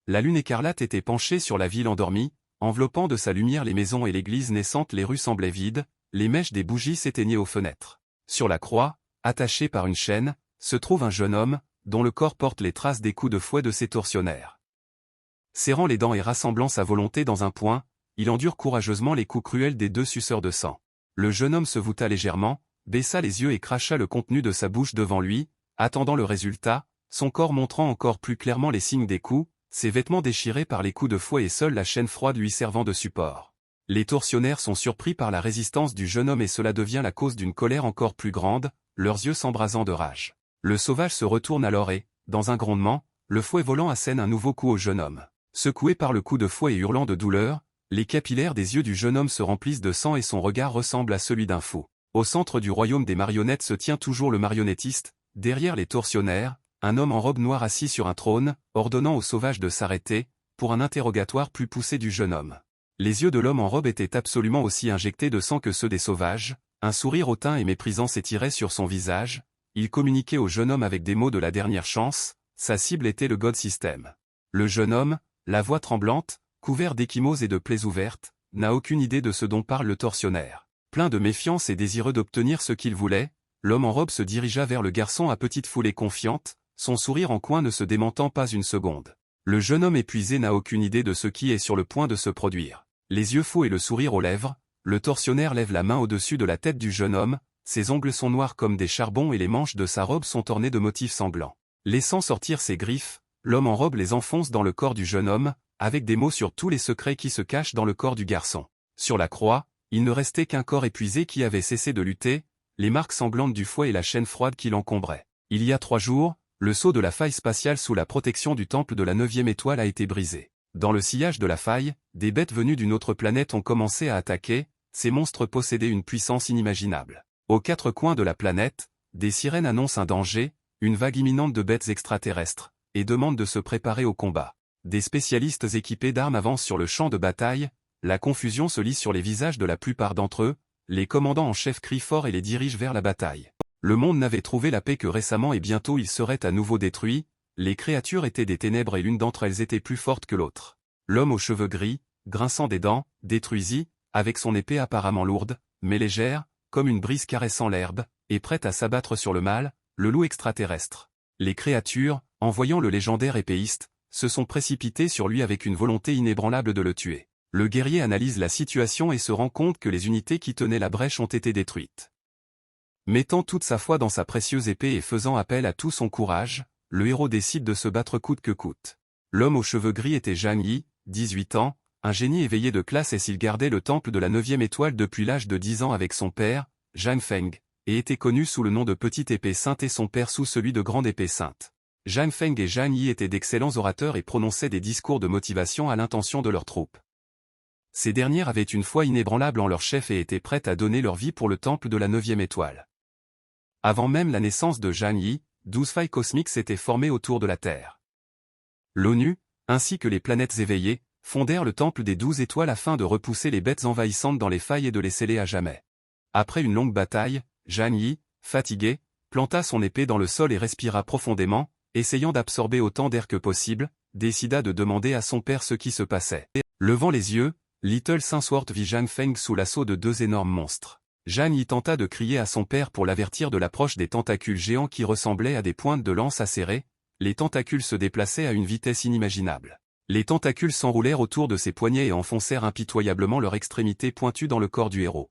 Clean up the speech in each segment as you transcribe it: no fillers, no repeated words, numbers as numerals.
La lune écarlate était penchée sur la ville endormie, enveloppant de sa lumière les maisons et l'église naissante. Les rues semblaient vides, les mèches des bougies s'éteignaient aux fenêtres. Sur la croix, attaché par une chaîne, se trouve un jeune homme, dont le corps porte les traces des coups de fouet de ses tortionnaires. Serrant les dents et rassemblant sa volonté dans un point, il endure courageusement les coups cruels des 2 suceurs de sang. Le jeune homme se voûta légèrement, baissa les yeux et cracha le contenu de sa bouche devant lui, attendant le résultat, son corps montrant encore plus clairement les signes des coups, ses vêtements déchirés par les coups de fouet et seule la chaîne froide lui servant de support. Les tortionnaires sont surpris par la résistance du jeune homme et cela devient la cause d'une colère encore plus grande, leurs yeux s'embrasant de rage. Le sauvage se retourne alors et, dans un grondement, le fouet volant assène un nouveau coup au jeune homme. Secoué par le coup de fouet et hurlant de douleur, les capillaires des yeux du jeune homme se remplissent de sang et son regard ressemble à celui d'un fou. Au centre du royaume des marionnettes se tient toujours le marionnettiste, derrière les tortionnaires, un homme en robe noire assis sur un trône, ordonnant au sauvage de s'arrêter, pour un interrogatoire plus poussé du jeune homme. Les yeux de l'homme en robe étaient absolument aussi injectés de sang que ceux des sauvages, un sourire hautain et méprisant s'étirait sur son visage, il communiquait au jeune homme avec des mots de la dernière chance, sa cible était le God System. Le jeune homme, la voix tremblante, couvert d'échymoses et de plaies ouvertes, n'a aucune idée de ce dont parle le tortionnaire. Plein de méfiance et désireux d'obtenir ce qu'il voulait, l'homme en robe se dirigea vers le garçon à petite foulée confiante, son sourire en coin ne se démentant pas une seconde. Le jeune homme épuisé n'a aucune idée de ce qui est sur le point de se produire. Les yeux fous et le sourire aux lèvres, le tortionnaire lève la main au-dessus de la tête du jeune homme, ses ongles sont noirs comme des charbons et les manches de sa robe sont ornées de motifs sanglants. Laissant sortir ses griffes, l'homme en robe les enfonce dans le corps du jeune homme, avec des mots sur tous les secrets qui se cachent dans le corps du garçon. Sur la croix, il ne restait qu'un corps épuisé qui avait cessé de lutter, les marques sanglantes du fouet et la chaîne froide qui l'encombraient. Il y a 3 jours, le sceau de la faille spatiale sous la protection du temple de la 9e étoile a été brisé. Dans le sillage de la faille, des bêtes venues d'une autre planète ont commencé à attaquer, ces monstres possédaient une puissance inimaginable. Aux 4 coins de la planète, des sirènes annoncent un danger, une vague imminente de bêtes extraterrestres, et demandent de se préparer au combat. Des spécialistes équipés d'armes avancent sur le champ de bataille, la confusion se lit sur les visages de la plupart d'entre eux, les commandants en chef crient fort et les dirigent vers la bataille. Le monde n'avait trouvé la paix que récemment et bientôt il serait à nouveau détruit, les créatures étaient des ténèbres et l'une d'entre elles était plus forte que l'autre. L'homme aux cheveux gris, grinçant des dents, détruisit, avec son épée apparemment lourde, mais légère, comme une brise caressant l'herbe, et prête à s'abattre sur le mal, le loup extraterrestre. Les créatures, en voyant le légendaire épéiste, se sont précipitées sur lui avec une volonté inébranlable de le tuer. Le guerrier analyse la situation et se rend compte que les unités qui tenaient la brèche ont été détruites. Mettant toute sa foi dans sa précieuse épée et faisant appel à tout son courage, le héros décide de se battre coûte que coûte. L'homme aux cheveux gris était Zhang Yi, 18 ans, un génie éveillé de classe et s'il gardait le temple de la 9e étoile depuis l'âge de 10 ans avec son père, Zhang Feng, et était connu sous le nom de Petite Épée Sainte et son père sous celui de Grande Épée Sainte. Zhang Feng et Zhang Yi étaient d'excellents orateurs et prononçaient des discours de motivation à l'intention de leurs troupes. Ces dernières avaient une foi inébranlable en leur chef et étaient prêtes à donner leur vie pour le temple de la 9e étoile. Avant même la naissance de Zhang Yi, 12 failles cosmiques s'étaient formées autour de la Terre. L'ONU, ainsi que les planètes éveillées, fondèrent le temple des 12 étoiles afin de repousser les bêtes envahissantes dans les failles et de les sceller à jamais. Après une longue bataille, Zhang Yi, fatigué, planta son épée dans le sol et respira profondément, essayant d'absorber autant d'air que possible, décida de demander à son père ce qui se passait. Levant les yeux, Little Sinsworth vit Zhang Feng sous l'assaut de 2 énormes monstres. Zhang Yi tenta de crier à son père pour l'avertir de l'approche des tentacules géants qui ressemblaient à des pointes de lance acérées, les tentacules se déplaçaient à une vitesse inimaginable. Les tentacules s'enroulèrent autour de ses poignets et enfoncèrent impitoyablement leur extrémité pointue dans le corps du héros.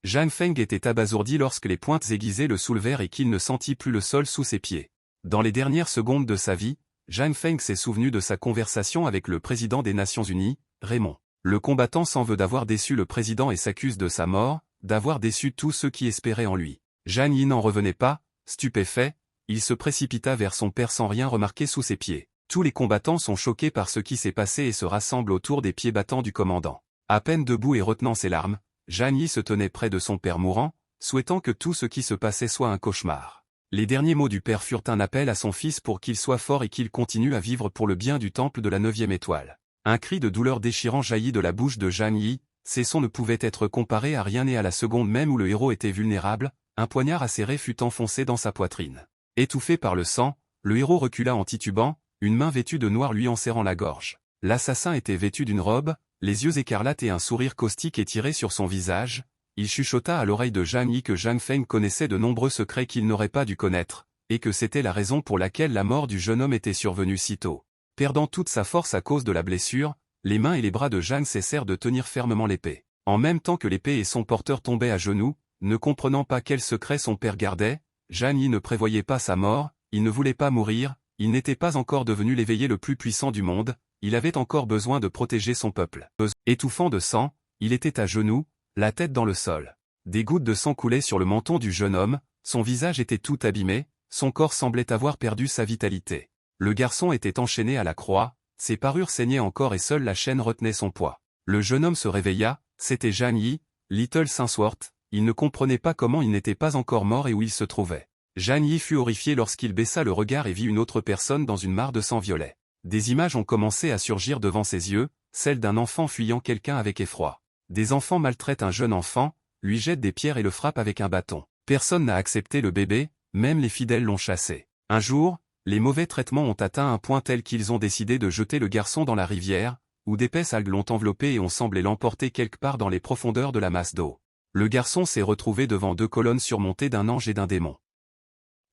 Zhang Feng était abasourdi lorsque les pointes aiguisées le soulevèrent et qu'il ne sentit plus le sol sous ses pieds. Dans les dernières secondes de sa vie, Zhang Feng s'est souvenu de sa conversation avec le président des Nations Unies, Raymond. Le combattant s'en veut d'avoir déçu le président et s'accuse de sa mort, d'avoir déçu tous ceux qui espéraient en lui. Zhang Yi n'en revenait pas, stupéfait, il se précipita vers son père sans rien remarquer sous ses pieds. Tous les combattants sont choqués par ce qui s'est passé et se rassemblent autour des pieds battants du commandant. À peine debout et retenant ses larmes, Zhang Yi se tenait près de son père mourant, souhaitant que tout ce qui se passait soit un cauchemar. Les derniers mots du père furent un appel à son fils pour qu'il soit fort et qu'il continue à vivre pour le bien du temple de la 9e étoile. Un cri de douleur déchirant jaillit de la bouche de Zhang Yi, ces sons ne pouvaient être comparés à rien et à la seconde même où le héros était vulnérable, un poignard acéré fut enfoncé dans sa poitrine. Étouffé par le sang, le héros recula en titubant, une main vêtue de noir lui en serrant la gorge. L'assassin était vêtu d'une robe, les yeux écarlates et un sourire caustique étiré sur son visage. Il chuchota à l'oreille de Zhang Yi que Zhang Feng connaissait de nombreux secrets qu'il n'aurait pas dû connaître, et que c'était la raison pour laquelle la mort du jeune homme était survenue si tôt. Perdant toute sa force à cause de la blessure, les mains et les bras de Zhang cessèrent de tenir fermement l'épée. En même temps que l'épée et son porteur tombaient à genoux, ne comprenant pas quel secret son père gardait, Zhang Yi ne prévoyait pas sa mort, il ne voulait pas mourir, il n'était pas encore devenu l'éveillé le plus puissant du monde, il avait encore besoin de protéger son peuple. Étouffant de sang, il était à genoux, la tête dans le sol. Des gouttes de sang coulaient sur le menton du jeune homme, son visage était tout abîmé, son corps semblait avoir perdu sa vitalité. Le garçon était enchaîné à la croix, ses parures saignaient encore et seule la chaîne retenait son poids. Le jeune homme se réveilla, c'était Zhang Yi, Little Sinsworth, il ne comprenait pas comment il n'était pas encore mort et où il se trouvait. Zhang Yi fut horrifié lorsqu'il baissa le regard et vit une autre personne dans une mare de sang violet. Des images ont commencé à surgir devant ses yeux, celle d'un enfant fuyant quelqu'un avec effroi. Des enfants maltraitent un jeune enfant, lui jettent des pierres et le frappent avec un bâton. Personne n'a accepté le bébé, même les fidèles l'ont chassé. Un jour, les mauvais traitements ont atteint un point tel qu'ils ont décidé de jeter le garçon dans la rivière, où d'épaisses algues l'ont enveloppé et ont semblé l'emporter quelque part dans les profondeurs de la masse d'eau. Le garçon s'est retrouvé devant deux colonnes surmontées d'un ange et d'un démon.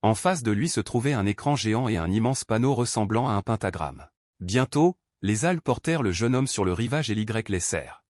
En face de lui se trouvait un écran géant et un immense panneau ressemblant à un pentagramme. Bientôt, les algues portèrent le jeune homme sur le rivage et l'Y laissèrent.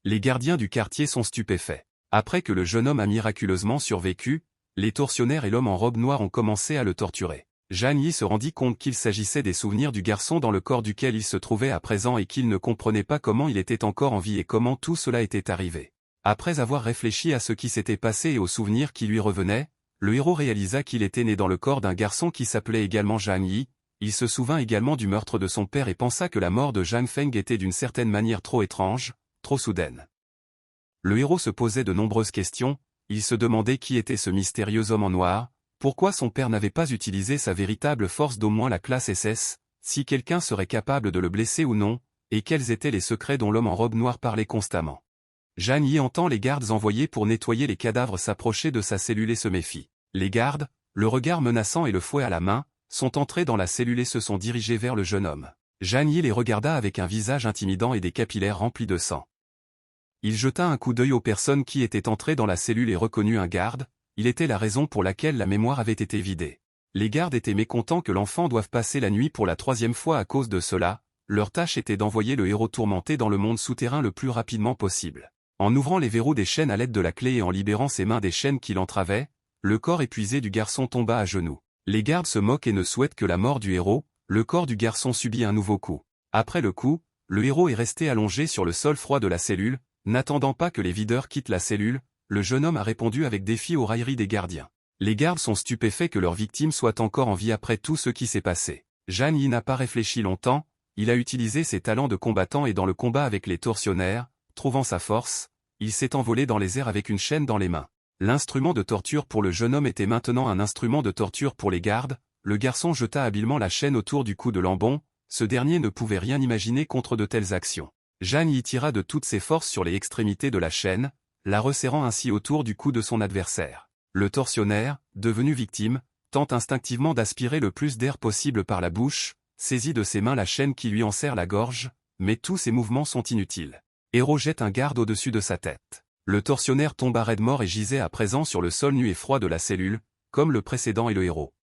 Les gardiens du quartier sont stupéfaits. Après que le jeune homme a miraculeusement survécu, les tortionnaires et l'homme en robe noire ont commencé à le torturer. Zhang Yi se rendit compte qu'il s'agissait des souvenirs du garçon dans le corps duquel il se trouvait à présent et qu'il ne comprenait pas comment il était encore en vie et comment tout cela était arrivé. Après avoir réfléchi à ce qui s'était passé et aux souvenirs qui lui revenaient, le héros réalisa qu'il était né dans le corps d'un garçon qui s'appelait également Zhang Yi. Il se souvint également du meurtre de son père et pensa que la mort de Zhang Feng était d'une certaine manière trop étrange, trop soudaine. Le héros se posait de nombreuses questions, il se demandait qui était ce mystérieux homme en noir, pourquoi son père n'avait pas utilisé sa véritable force d'au moins la classe SS, si quelqu'un serait capable de le blesser ou non, et quels étaient les secrets dont l'homme en robe noire parlait constamment. Zhang Yi entend les gardes envoyés pour nettoyer les cadavres s'approcher de sa cellule et se méfie. Les gardes, le regard menaçant et le fouet à la main, sont entrés dans la cellule et se sont dirigés vers le jeune homme. Zhang Yi les regarda avec un visage intimidant et des capillaires remplis de sang. Il jeta un coup d'œil aux personnes qui étaient entrées dans la cellule et reconnut un garde, il était la raison pour laquelle la mémoire avait été vidée. Les gardes étaient mécontents que l'enfant doive passer la nuit pour la troisième fois à cause de cela, leur tâche était d'envoyer le héros tourmenté dans le monde souterrain le plus rapidement possible. En ouvrant les verrous des chaînes à l'aide de la clé et en libérant ses mains des chaînes qui l'entravaient, le corps épuisé du garçon tomba à genoux. Les gardes se moquent et ne souhaitent que la mort du héros, le corps du garçon subit un nouveau coup. Après le coup, le héros est resté allongé sur le sol froid de la cellule, n'attendant pas que les videurs quittent la cellule, le jeune homme a répondu avec défi aux railleries des gardiens. Les gardes sont stupéfaits que leur victime soit encore en vie après tout ce qui s'est passé. Zhang Yi n'a pas réfléchi longtemps, il a utilisé ses talents de combattant et dans le combat avec les tortionnaires, trouvant sa force, il s'est envolé dans les airs avec une chaîne dans les mains. L'instrument de torture pour le jeune homme était maintenant un instrument de torture pour les gardes, le garçon jeta habilement la chaîne autour du cou de Lambon, ce dernier ne pouvait rien imaginer contre de telles actions. Zhang Yi tira de toutes ses forces sur les extrémités de la chaîne, la resserrant ainsi autour du cou de son adversaire. Le tortionnaire, devenu victime, tente instinctivement d'aspirer le plus d'air possible par la bouche, saisit de ses mains la chaîne qui lui enserre la gorge, mais tous ses mouvements sont inutiles. Héros jette un garde au-dessus de sa tête. Le tortionnaire tomba raide mort et gisait à présent sur le sol nu et froid de la cellule, comme le précédent et le héros.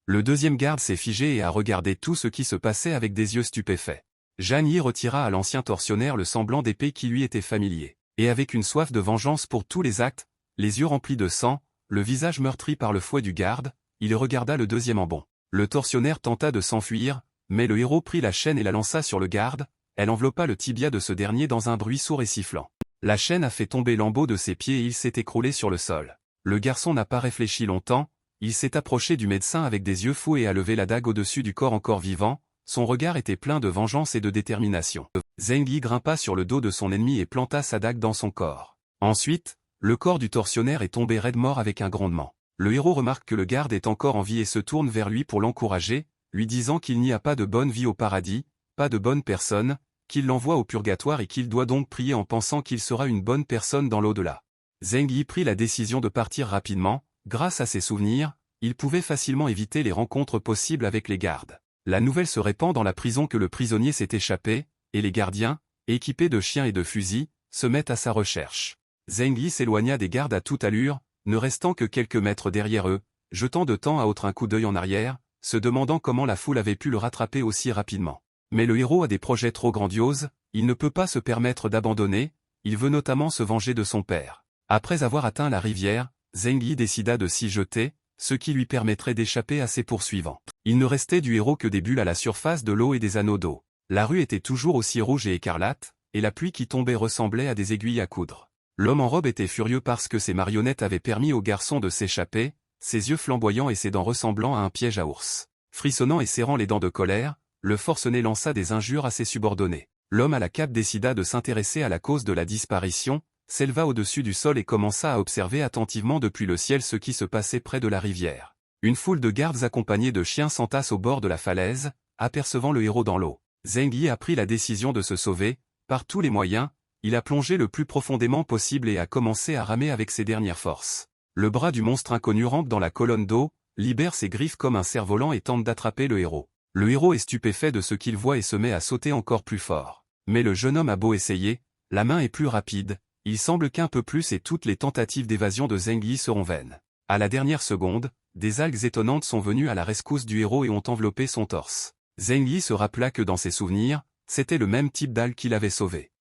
Le deuxième garde s'est figé et a regardé tout ce qui se passait avec des yeux stupéfaits. Zhang Yi retira à l'ancien tortionnaire le semblant d'épée qui lui était familier, et avec une soif de vengeance pour tous les actes, les yeux remplis de sang, le visage meurtri par le fouet du garde, il regarda le deuxième embon. Le tortionnaire tenta de s'enfuir, mais le héros prit la chaîne et la lança sur le garde, elle enveloppa le tibia de ce dernier dans un bruit sourd et sifflant. La chaîne a fait tomber Lambeau de ses pieds et il s'est écroulé sur le sol. Le garçon n'a pas réfléchi longtemps, il s'est approché du médecin avec des yeux fous et a levé la dague au-dessus du corps encore vivant, son regard était plein de vengeance et de détermination. Zhang Yi grimpa sur le dos de son ennemi et planta sa dague dans son corps. Ensuite, le corps du tortionnaire est tombé raide mort avec un grondement. Le héros remarque que le garde est encore en vie et se tourne vers lui pour l'encourager, lui disant qu'il n'y a pas de bonne vie au paradis, pas de bonne personne, qu'il l'envoie au purgatoire et qu'il doit donc prier en pensant qu'il sera une bonne personne dans l'au-delà. Zhang Yi prit la décision de partir rapidement, grâce à ses souvenirs, il pouvait facilement éviter les rencontres possibles avec les gardes. La nouvelle se répand dans la prison que le prisonnier s'est échappé, et les gardiens, équipés de chiens et de fusils, se mettent à sa recherche. Zheng Yi s'éloigna des gardes à toute allure, ne restant que quelques mètres derrière eux, jetant de temps à autre un coup d'œil en arrière, se demandant comment la foule avait pu le rattraper aussi rapidement. Mais le héros a des projets trop grandioses, il ne peut pas se permettre d'abandonner, il veut notamment se venger de son père. Après avoir atteint la rivière, Zheng Yi décida de s'y jeter, ce qui lui permettrait d'échapper à ses poursuivants. Il ne restait du héros que des bulles à la surface de l'eau et des anneaux d'eau. La rue était toujours aussi rouge et écarlate, et la pluie qui tombait ressemblait à des aiguilles à coudre. L'homme en robe était furieux parce que ses marionnettes avaient permis au garçon de s'échapper, ses yeux flamboyants et ses dents ressemblant à un piège à ours. Frissonnant et serrant les dents de colère, le forcené lança des injures à ses subordonnés. L'homme à la cape décida de s'intéresser à la cause de la disparition, s'éleva au-dessus du sol et commença à observer attentivement depuis le ciel ce qui se passait près de la rivière. Une foule de gardes accompagnés de chiens s'entasse au bord de la falaise, apercevant le héros dans l'eau. Zheng Yi a pris la décision de se sauver, par tous les moyens, il a plongé le plus profondément possible et a commencé à ramer avec ses dernières forces. Le bras du monstre inconnu rampe dans la colonne d'eau, libère ses griffes comme un cerf-volant et tente d'attraper le héros. Le héros est stupéfait de ce qu'il voit et se met à sauter encore plus fort. Mais le jeune homme a beau essayer, la main est plus rapide, il semble qu'un peu plus et toutes les tentatives d'évasion de Zheng Yi seront vaines. À la dernière seconde, des algues étonnantes sont venues à la rescousse du héros et ont enveloppé son torse. Zheng Yi se rappela que dans ses souvenirs, c'était le même type d'algues qui l'avait sauvé.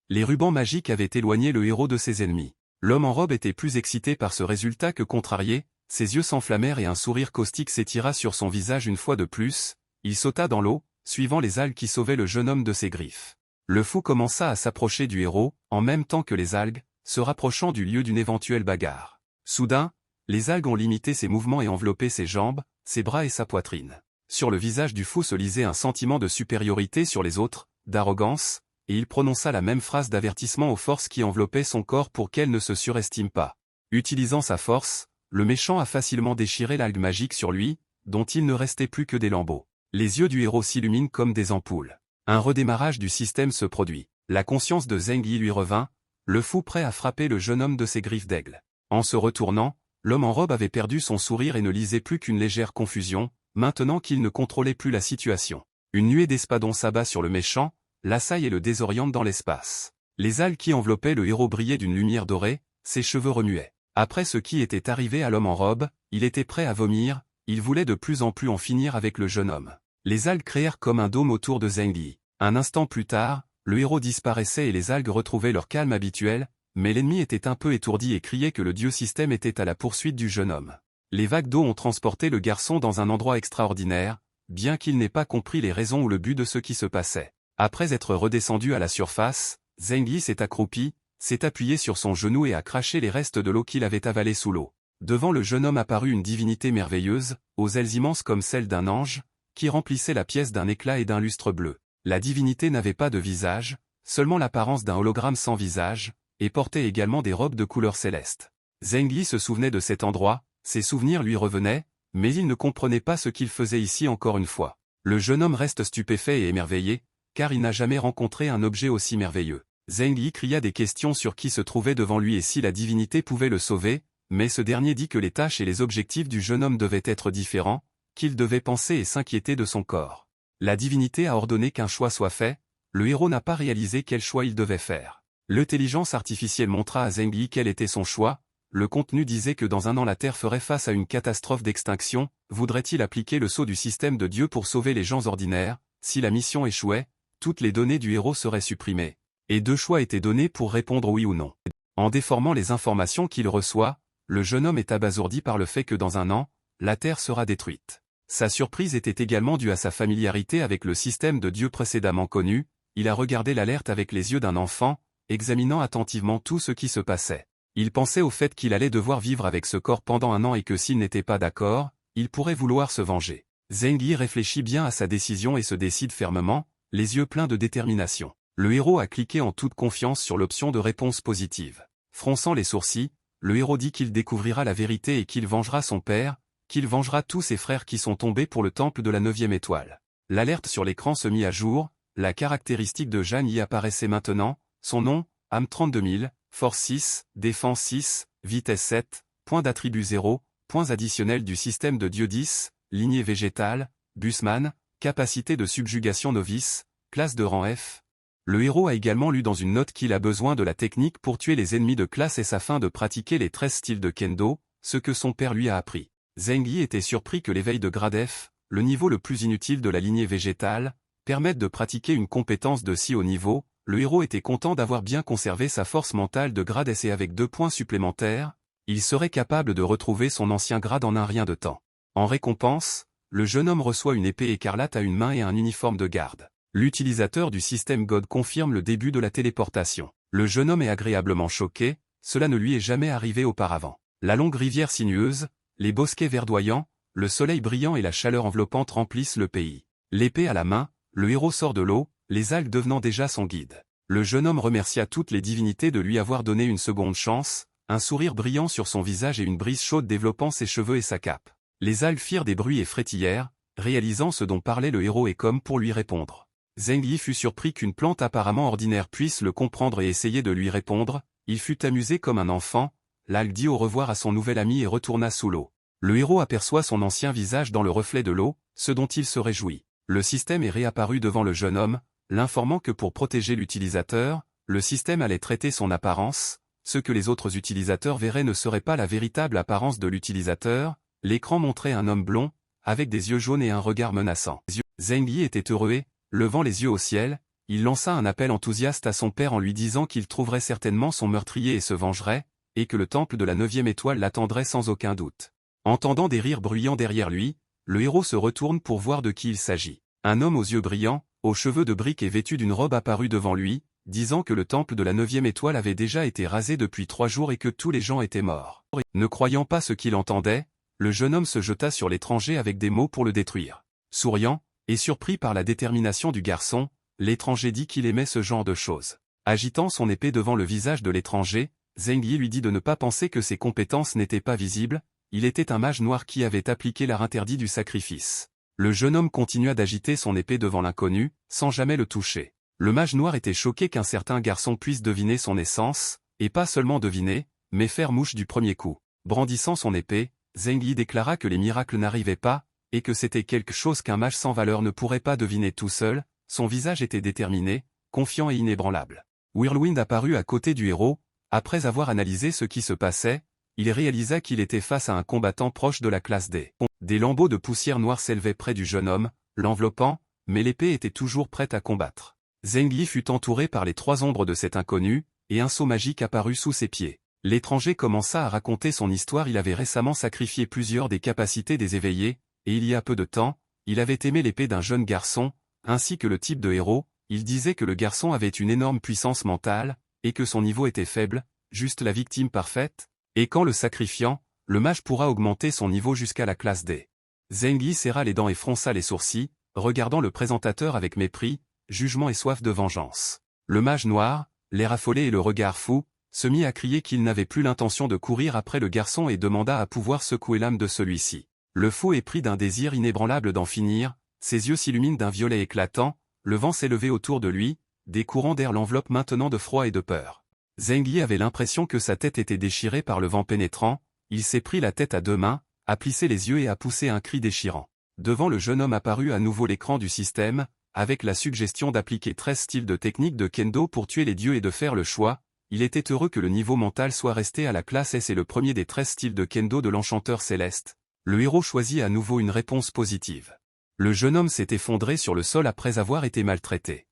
Les rubans magiques avaient éloigné le héros de ses ennemis. L'homme en robe était plus excité par ce résultat que contrarié, ses yeux s'enflammèrent et un sourire caustique s'étira sur son visage une fois de plus, il sauta dans l'eau, suivant les algues qui sauvaient le jeune homme de ses griffes. Le fou commença à s'approcher du héros, en même temps que les algues, se rapprochant du lieu d'une éventuelle bagarre. Soudain, les algues ont limité ses mouvements et enveloppé ses jambes, ses bras et sa poitrine. Sur le visage du fou se lisait un sentiment de supériorité sur les autres, d'arrogance, et il prononça la même phrase d'avertissement aux forces qui enveloppaient son corps pour qu'elles ne se surestiment pas. Utilisant sa force, le méchant a facilement déchiré l'algue magique sur lui, dont il ne restait plus que des lambeaux. Les yeux du héros s'illuminent comme des ampoules. Un redémarrage du système se produit. La conscience de Zheng Yi lui revint, le fou prêt à frapper le jeune homme de ses griffes d'aigle. En se retournant, l'homme en robe avait perdu son sourire et ne lisait plus qu'une légère confusion, maintenant qu'il ne contrôlait plus la situation. Une nuée d'espadons s'abat sur le méchant, l'assaille et le désoriente dans l'espace. Les algues qui enveloppaient le héros brillaient d'une lumière dorée, ses cheveux remuaient. Après ce qui était arrivé à l'homme en robe, il était prêt à vomir, il voulait de plus en plus en finir avec le jeune homme. Les algues créèrent comme un dôme autour de Zheng Yi. Un instant plus tard, le héros disparaissait et les algues retrouvaient leur calme habituel, mais l'ennemi était un peu étourdi et criait que le dieu système était à la poursuite du jeune homme. Les vagues d'eau ont transporté le garçon dans un endroit extraordinaire, bien qu'il n'ait pas compris les raisons ou le but de ce qui se passait. Après être redescendu à la surface, Zheng Yi s'est accroupi, s'est appuyé sur son genou et a craché les restes de l'eau qu'il avait avalée sous l'eau. Devant le jeune homme apparut une divinité merveilleuse, aux ailes immenses comme celles d'un ange, qui remplissait la pièce d'un éclat et d'un lustre bleu. La divinité n'avait pas de visage, seulement l'apparence d'un hologramme sans visage, et portait également des robes de couleur céleste. Zheng Yi se souvenait de cet endroit, ses souvenirs lui revenaient, mais il ne comprenait pas ce qu'il faisait ici encore une fois. Le jeune homme reste stupéfait et émerveillé, car il n'a jamais rencontré un objet aussi merveilleux. Zheng Yi cria des questions sur qui se trouvait devant lui et si la divinité pouvait le sauver, mais ce dernier dit que les tâches et les objectifs du jeune homme devaient être différents, qu'il devait penser et s'inquiéter de son corps. La divinité a ordonné qu'un choix soit fait, le héros n'a pas réalisé quel choix il devait faire. L'intelligence artificielle montra à Zheng Yi quel était son choix, le contenu disait que dans un an la Terre ferait face à une catastrophe d'extinction, voudrait-il appliquer le sceau du système de Dieu pour sauver les gens ordinaires, si la mission échouait, toutes les données du héros seraient supprimées. Et deux choix étaient donnés pour répondre oui ou non. En déformant les informations qu'il reçoit, le jeune homme est abasourdi par le fait que dans un an, la Terre sera détruite. Sa surprise était également due à sa familiarité avec le système de Dieu précédemment connu, il a regardé l'alerte avec les yeux d'un enfant, examinant attentivement tout ce qui se passait. Il pensait au fait qu'il allait devoir vivre avec ce corps pendant un an et que s'il n'était pas d'accord, il pourrait vouloir se venger. Zheng Yi réfléchit bien à sa décision et se décide fermement, les yeux pleins de détermination. Le héros a cliqué en toute confiance sur l'option de réponse positive. Fronçant les sourcils, le héros dit qu'il découvrira la vérité et qu'il vengera son père, qu'il vengera tous ses frères qui sont tombés pour le temple de la 9e étoile. L'alerte sur l'écran se mit à jour, la caractéristique de Zheng Yi apparaissait maintenant, son nom, âme 32000, force 6, défense 6, vitesse 7, points d'attribut 0, points additionnels du système de Dieu 10, lignée végétale, Busman, capacité de subjugation novice, classe de rang F. Le héros a également lu dans une note qu'il a besoin de la technique pour tuer les ennemis de classe S afin de pratiquer les 13 styles de kendo, ce que son père lui a appris. Zheng Yi était surpris que l'éveil de grade F, le niveau le plus inutile de la lignée végétale, permette de pratiquer une compétence de si haut niveau. Le héros était content d'avoir bien conservé sa force mentale de grade S et avec 2 points supplémentaires, il serait capable de retrouver son ancien grade en un rien de temps. En récompense, le jeune homme reçoit une épée écarlate à une main et un uniforme de garde. L'utilisateur du système God confirme le début de la téléportation. Le jeune homme est agréablement choqué, cela ne lui est jamais arrivé auparavant. La longue rivière sinueuse, les bosquets verdoyants, le soleil brillant et la chaleur enveloppante remplissent le pays. L'épée à la main, le héros sort de l'eau, les algues devenant déjà son guide. Le jeune homme remercia toutes les divinités de lui avoir donné une seconde chance, un sourire brillant sur son visage et une brise chaude développant ses cheveux et sa cape. Les algues firent des bruits et frétillèrent, réalisant ce dont parlait le héros et comme pour lui répondre. Zheng Yi fut surpris qu'une plante apparemment ordinaire puisse le comprendre et essayer de lui répondre, il fut amusé comme un enfant, l'algue dit au revoir à son nouvel ami et retourna sous l'eau. Le héros aperçoit son ancien visage dans le reflet de l'eau, ce dont il se réjouit. Le système est réapparu devant le jeune homme, l'informant que pour protéger l'utilisateur, le système allait traiter son apparence, ce que les autres utilisateurs verraient ne serait pas la véritable apparence de l'utilisateur. L'écran montrait un homme blond, avec des yeux jaunes et un regard menaçant. Zheng Yi était heureux et, levant les yeux au ciel, il lança un appel enthousiaste à son père en lui disant qu'il trouverait certainement son meurtrier et se vengerait, et que le temple de la 9e étoile l'attendrait sans aucun doute. Entendant des rires bruyants derrière lui, le héros se retourne pour voir de qui il s'agit. Un homme aux yeux brillants, aux cheveux de briques et vêtu d'une robe apparut devant lui, disant que le temple de la 9e étoile avait déjà été rasé depuis 3 jours et que tous les gens étaient morts. Ne croyant pas ce qu'il entendait, le jeune homme se jeta sur l'étranger avec des mots pour le détruire. Souriant, et surpris par la détermination du garçon, l'étranger dit qu'il aimait ce genre de choses. Agitant son épée devant le visage de l'étranger, Zheng Yi lui dit de ne pas penser que ses compétences n'étaient pas visibles, il était un mage noir qui avait appliqué l'art interdit du sacrifice. Le jeune homme continua d'agiter son épée devant l'inconnu, sans jamais le toucher. Le mage noir était choqué qu'un certain garçon puisse deviner son essence, et pas seulement deviner, mais faire mouche du premier coup. Brandissant son épée, Zheng Yi déclara que les miracles n'arrivaient pas, et que c'était quelque chose qu'un mage sans valeur ne pourrait pas deviner tout seul. Son visage était déterminé, confiant et inébranlable. Whirlwind apparut à côté du héros, après avoir analysé ce qui se passait, il réalisa qu'il était face à un combattant proche de la classe D. Des lambeaux de poussière noire s'élevaient près du jeune homme, l'enveloppant, mais l'épée était toujours prête à combattre. Zheng Yi fut entouré par les 3 ombres de cet inconnu, et un seau magique apparut sous ses pieds. L'étranger commença à raconter son histoire. Il avait récemment sacrifié plusieurs des capacités des éveillés, et il y a peu de temps, il avait aimé l'épée d'un jeune garçon, ainsi que le type de héros. Il disait que le garçon avait une énorme puissance mentale, et que son niveau était faible, juste la victime parfaite, et qu'en le sacrifiant, le mage pourra augmenter son niveau jusqu'à la classe D. Zheng Yi serra les dents et fronça les sourcils, regardant le présentateur avec mépris, jugement et soif de vengeance. Le mage noir, l'air affolé et le regard fou, se mit à crier qu'il n'avait plus l'intention de courir après le garçon et demanda à pouvoir secouer l'âme de celui-ci. Le fou est pris d'un désir inébranlable d'en finir, ses yeux s'illuminent d'un violet éclatant, le vent s'élevait autour de lui, des courants d'air l'enveloppent maintenant de froid et de peur. Zheng Yi avait l'impression que sa tête était déchirée par le vent pénétrant, il s'est pris la tête à 2 mains, a plissé les yeux et a poussé un cri déchirant. Devant le jeune homme apparut à nouveau l'écran du système, avec la suggestion d'appliquer 13 styles de techniques de kendo pour tuer les dieux et de faire le choix. Il était heureux que le niveau mental soit resté à la classe S et le premier des 13 styles de kendo de l'enchanteur céleste. Le héros choisit à nouveau une réponse positive. Le jeune homme s'est effondré sur le sol après avoir été maltraité.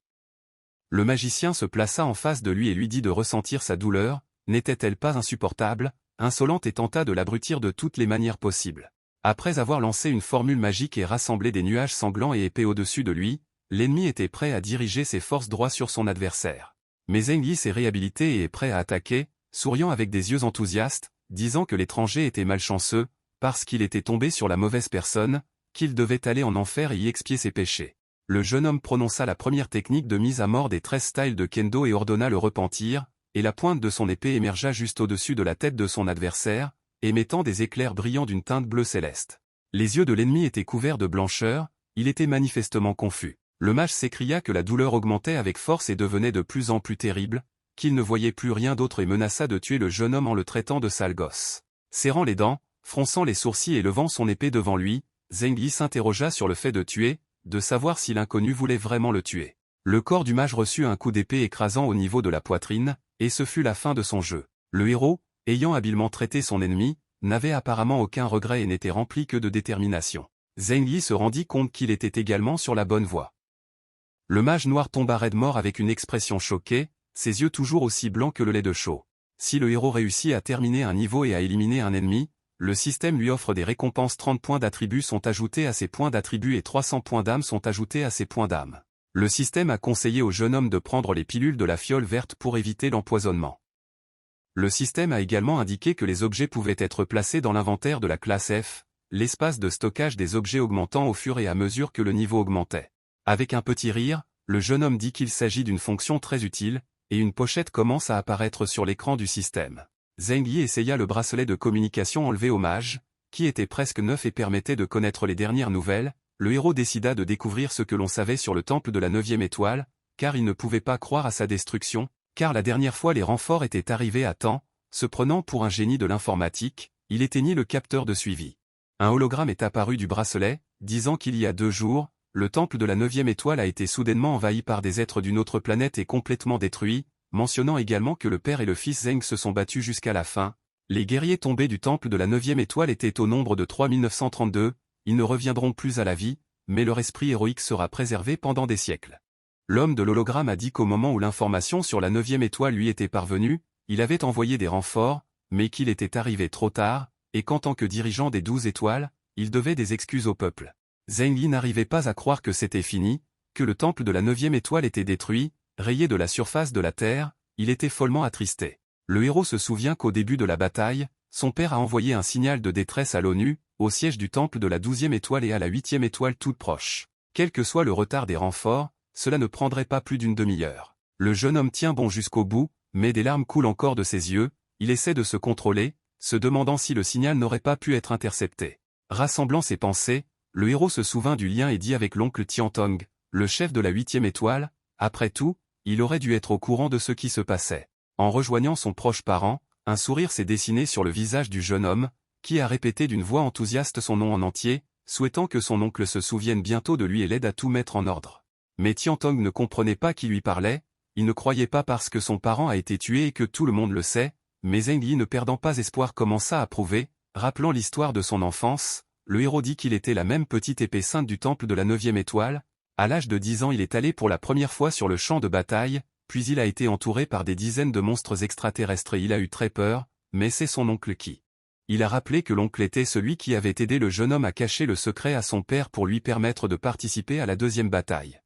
Le magicien se plaça en face de lui et lui dit de ressentir sa douleur, n'était-elle pas insupportable, insolente, et tenta de l'abrutir de toutes les manières possibles. Après avoir lancé une formule magique et rassemblé des nuages sanglants et épais au-dessus de lui, l'ennemi était prêt à diriger ses forces droit sur son adversaire. Mais Zheng Yi s'est réhabilité et est prêt à attaquer, souriant avec des yeux enthousiastes, disant que l'étranger était malchanceux, parce qu'il était tombé sur la mauvaise personne, qu'il devait aller en enfer et y expier ses péchés. Le jeune homme prononça la première technique de mise à mort des 13 styles de kendo et ordonna le repentir, et la pointe de son épée émergea juste au-dessus de la tête de son adversaire, émettant des éclairs brillants d'une teinte bleu céleste. Les yeux de l'ennemi étaient couverts de blancheur, il était manifestement confus. Le mage s'écria que la douleur augmentait avec force et devenait de plus en plus terrible, qu'il ne voyait plus rien d'autre et menaça de tuer le jeune homme en le traitant de sale gosse. Serrant les dents, fronçant les sourcils et levant son épée devant lui, Zheng Yi s'interrogea sur le fait de tuer, de savoir si l'inconnu voulait vraiment le tuer. Le corps du mage reçut un coup d'épée écrasant au niveau de la poitrine, et ce fut la fin de son jeu. Le héros, ayant habilement traité son ennemi, n'avait apparemment aucun regret et n'était rempli que de détermination. Zheng Yi se rendit compte qu'il était également sur la bonne voie. Le mage noir tomba raide mort avec une expression choquée, ses yeux toujours aussi blancs que le lait de chaux. Si le héros réussit à terminer un niveau et à éliminer un ennemi, le système lui offre des récompenses. 30 points d'attribut sont ajoutés à ses points d'attribut et 300 points d'âme sont ajoutés à ses points d'âme. Le système a conseillé au jeune homme de prendre les pilules de la fiole verte pour éviter l'empoisonnement. Le système a également indiqué que les objets pouvaient être placés dans l'inventaire de la classe F, l'espace de stockage des objets augmentant au fur et à mesure que le niveau augmentait. Avec un petit rire, le jeune homme dit qu'il s'agit d'une fonction très utile, et une pochette commence à apparaître sur l'écran du système. Zheng Yi essaya le bracelet de communication enlevé au mage, qui était presque neuf et permettait de connaître les dernières nouvelles. Le héros décida de découvrir ce que l'on savait sur le temple de la 9e étoile, car il ne pouvait pas croire à sa destruction, car la dernière fois les renforts étaient arrivés à temps. Se prenant pour un génie de l'informatique, il éteignit le capteur de suivi. Un hologramme est apparu du bracelet, disant qu'il y a 2 jours, le temple de la 9e étoile a été soudainement envahi par des êtres d'une autre planète et complètement détruit, mentionnant également que le père et le fils Zheng se sont battus jusqu'à la fin. Les guerriers tombés du temple de la 9e étoile étaient au nombre de 3932, ils ne reviendront plus à la vie, mais leur esprit héroïque sera préservé pendant des siècles. L'homme de l'hologramme a dit qu'au moment où l'information sur la 9e étoile lui était parvenue, il avait envoyé des renforts, mais qu'il était arrivé trop tard, et qu'en tant que dirigeant des 12 étoiles, il devait des excuses au peuple. Zheng Yi n'arrivait pas à croire que c'était fini, que le temple de la 9e étoile était détruit, rayé de la surface de la Terre, il était follement attristé. Le héros se souvient qu'au début de la bataille, son père a envoyé un signal de détresse à l'ONU, au siège du temple de la 12e étoile et à la 8e étoile toute proche. Quel que soit le retard des renforts, cela ne prendrait pas plus d'une demi-heure. Le jeune homme tient bon jusqu'au bout, mais des larmes coulent encore de ses yeux, il essaie de se contrôler, se demandant si le signal n'aurait pas pu être intercepté. Rassemblant ses pensées, le héros se souvint du lien et dit avec l'oncle Tiantong, le chef de la 8e étoile, après tout, il aurait dû être au courant de ce qui se passait. En rejoignant son proche parent, un sourire s'est dessiné sur le visage du jeune homme, qui a répété d'une voix enthousiaste son nom en entier, souhaitant que son oncle se souvienne bientôt de lui et l'aide à tout mettre en ordre. Mais Tiantong ne comprenait pas qui lui parlait, il ne croyait pas parce que son parent a été tué et que tout le monde le sait, mais Zheng Yi ne perdant pas espoir commença à prouver, rappelant l'histoire de son enfance. Le héros dit qu'il était la même petite épée sainte du temple de la 9e étoile. À l'âge de 10 ans il est allé pour la première fois sur le champ de bataille, puis il a été entouré par des dizaines de monstres extraterrestres et il a eu très peur, mais c'est son oncle qui. Il a rappelé que l'oncle était celui qui avait aidé le jeune homme à cacher le secret à son père pour lui permettre de participer à la 2e bataille.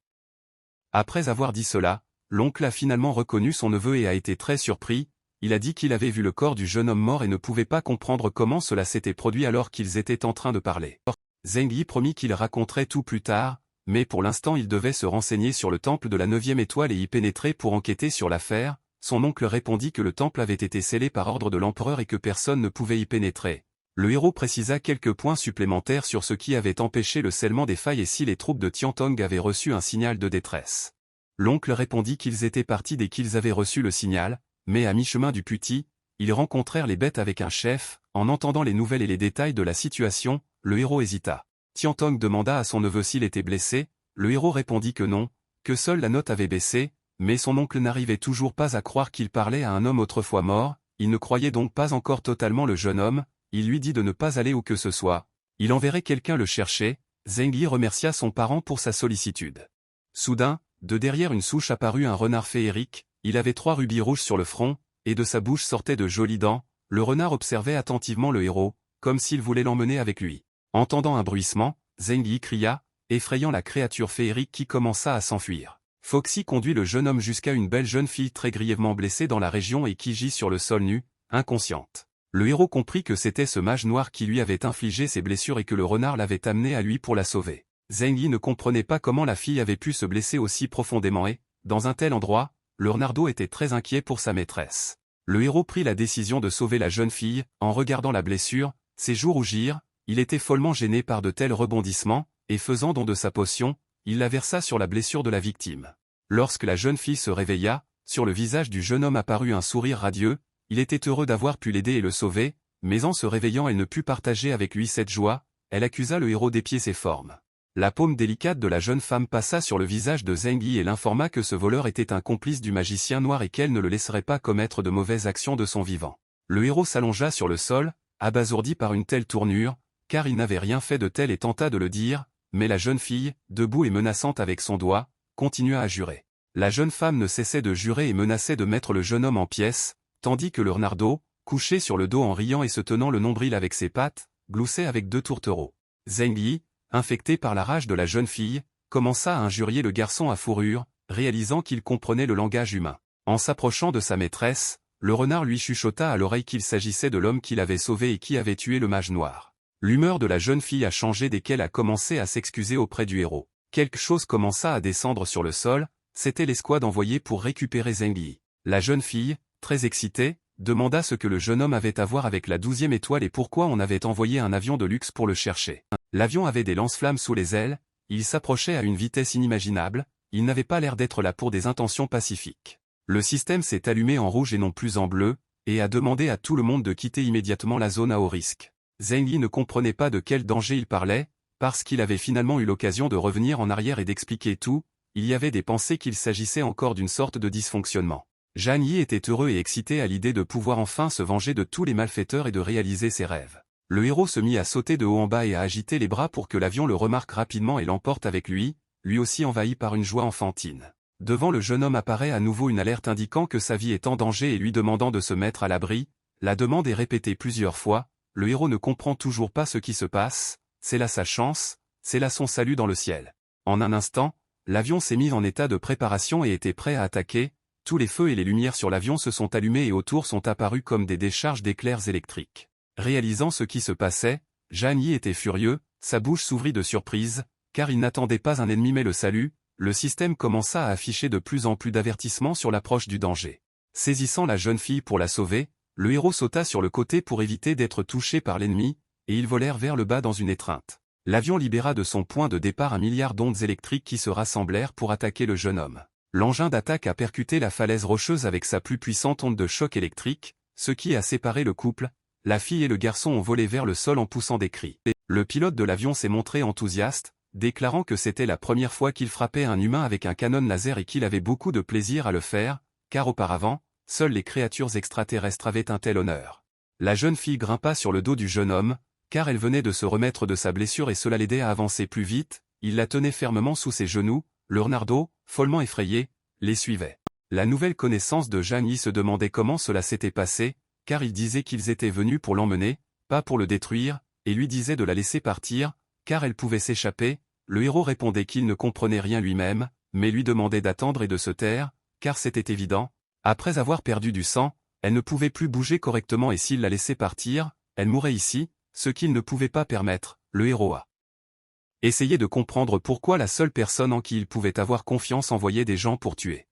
Après avoir dit cela, l'oncle a finalement reconnu son neveu et a été très surpris. Il a dit qu'il avait vu le corps du jeune homme mort et ne pouvait pas comprendre comment cela s'était produit alors qu'ils étaient en train de parler. Zheng Yi promit qu'il raconterait tout plus tard, mais pour l'instant il devait se renseigner sur le temple de la 9e étoile et y pénétrer pour enquêter sur l'affaire. Son oncle répondit que le temple avait été scellé par ordre de l'empereur et que personne ne pouvait y pénétrer. Le héros précisa quelques points supplémentaires sur ce qui avait empêché le scellement des failles et si les troupes de Tiantong avaient reçu un signal de détresse. L'oncle répondit qu'ils étaient partis dès qu'ils avaient reçu le signal, mais à mi-chemin du Putti, ils rencontrèrent les bêtes avec un chef. En entendant les nouvelles et les détails de la situation, le héros hésita. Tiantong demanda à son neveu s'il était blessé, le héros répondit que non, que seule la note avait baissé, mais son oncle n'arrivait toujours pas à croire qu'il parlait à un homme autrefois mort, il ne croyait donc pas encore totalement le jeune homme, il lui dit de ne pas aller où que ce soit, il enverrait quelqu'un le chercher. Zheng Yi remercia son parent pour sa sollicitude. Soudain, de derrière une souche apparut un renard féerique, il avait 3 rubis rouges sur le front, et de sa bouche sortaient de jolies dents. Le renard observait attentivement le héros, comme s'il voulait l'emmener avec lui. Entendant un bruissement, Zheng Yi cria, effrayant la créature féerique qui commença à s'enfuir. Foxy conduit le jeune homme jusqu'à une belle jeune fille très grièvement blessée dans la région et qui gît sur le sol nu, inconsciente. Le héros comprit que c'était ce mage noir qui lui avait infligé ses blessures et que le renard l'avait amené à lui pour la sauver. Zheng Yi ne comprenait pas comment la fille avait pu se blesser aussi profondément et, dans un tel endroit, le renardeau était très inquiet pour sa maîtresse. Le héros prit la décision de sauver la jeune fille. En regardant la blessure, ses joues rougirent, il était follement gêné par de tels rebondissements, et faisant don de sa potion, il la versa sur la blessure de la victime. Lorsque la jeune fille se réveilla, sur le visage du jeune homme apparut un sourire radieux, il était heureux d'avoir pu l'aider et le sauver, mais en se réveillant elle ne put partager avec lui cette joie, elle accusa le héros d'épier ses formes. La paume délicate de la jeune femme passa sur le visage de Zheng Yi et l'informa que ce voleur était un complice du magicien noir et qu'elle ne le laisserait pas commettre de mauvaises actions de son vivant. Le héros s'allongea sur le sol, abasourdi par une telle tournure, car il n'avait rien fait de tel et tenta de le dire, mais la jeune fille, debout et menaçante avec son doigt, continua à jurer. La jeune femme ne cessait de jurer et menaçait de mettre le jeune homme en pièces, tandis que le renardeau, couché sur le dos en riant et se tenant le nombril avec ses pattes, gloussait avec 2 tourtereaux. Zheng Yi, infecté par la rage de la jeune fille, commença à injurier le garçon à fourrure, réalisant qu'il comprenait le langage humain. En s'approchant de sa maîtresse, le renard lui chuchota à l'oreille qu'il s'agissait de l'homme qu'il avait sauvé et qui avait tué le mage noir. L'humeur de la jeune fille a changé dès qu'elle a commencé à s'excuser auprès du héros. Quelque chose commença à descendre sur le sol, c'était l'escouade envoyée pour récupérer Zheng Yi. La jeune fille, très excitée, demanda ce que le jeune homme avait à voir avec la 12e étoile et pourquoi on avait envoyé un avion de luxe pour le chercher. L'avion avait des lance-flammes sous les ailes, il s'approchait à une vitesse inimaginable, il n'avait pas l'air d'être là pour des intentions pacifiques. Le système s'est allumé en rouge et non plus en bleu, et a demandé à tout le monde de quitter immédiatement la zone à haut risque. Zheng Yi ne comprenait pas de quel danger il parlait, parce qu'il avait finalement eu l'occasion de revenir en arrière et d'expliquer tout, il y avait des pensées qu'il s'agissait encore d'une sorte de dysfonctionnement. Zheng Yi était heureux et excité à l'idée de pouvoir enfin se venger de tous les malfaiteurs et de réaliser ses rêves. Le héros se mit à sauter de haut en bas et à agiter les bras pour que l'avion le remarque rapidement et l'emporte avec lui, lui aussi envahi par une joie enfantine. Devant le jeune homme apparaît à nouveau une alerte indiquant que sa vie est en danger et lui demandant de se mettre à l'abri. La demande est répétée plusieurs fois, le héros ne comprend toujours pas ce qui se passe, c'est là sa chance, c'est là son salut dans le ciel. En un instant, l'avion s'est mis en état de préparation et était prêt à attaquer, tous les feux et les lumières sur l'avion se sont allumés et autour sont apparus comme des décharges d'éclairs électriques. Réalisant ce qui se passait, Zheng Yi était furieux, sa bouche s'ouvrit de surprise, car il n'attendait pas un ennemi mais le salut. Le système commença à afficher de plus en plus d'avertissements sur l'approche du danger. Saisissant la jeune fille pour la sauver, le héros sauta sur le côté pour éviter d'être touché par l'ennemi, et ils volèrent vers le bas dans une étreinte. L'avion libéra de son point de départ 1 milliard d'ondes électriques qui se rassemblèrent pour attaquer le jeune homme. L'engin d'attaque a percuté la falaise rocheuse avec sa plus puissante onde de choc électrique, ce qui a séparé le couple. La fille et le garçon ont volé vers le sol en poussant des cris. Le pilote de l'avion s'est montré enthousiaste, déclarant que c'était la première fois qu'il frappait un humain avec un canon laser et qu'il avait beaucoup de plaisir à le faire, car auparavant, seules les créatures extraterrestres avaient un tel honneur. La jeune fille grimpa sur le dos du jeune homme, car elle venait de se remettre de sa blessure et cela l'aidait à avancer plus vite, il la tenait fermement sous ses genoux, le renardeau, follement effrayé, les suivait. La nouvelle connaissance de Zheng Yi se demandait comment cela s'était passé, car il disait qu'ils étaient venus pour l'emmener, pas pour le détruire, et lui disait de la laisser partir, car elle pouvait s'échapper. Le héros répondait qu'il ne comprenait rien lui-même, mais lui demandait d'attendre et de se taire, car c'était évident, après avoir perdu du sang, elle ne pouvait plus bouger correctement et s'il la laissait partir, elle mourrait ici, ce qu'il ne pouvait pas permettre. Le héros a essayé de comprendre pourquoi la seule personne en qui il pouvait avoir confiance envoyait des gens pour tuer.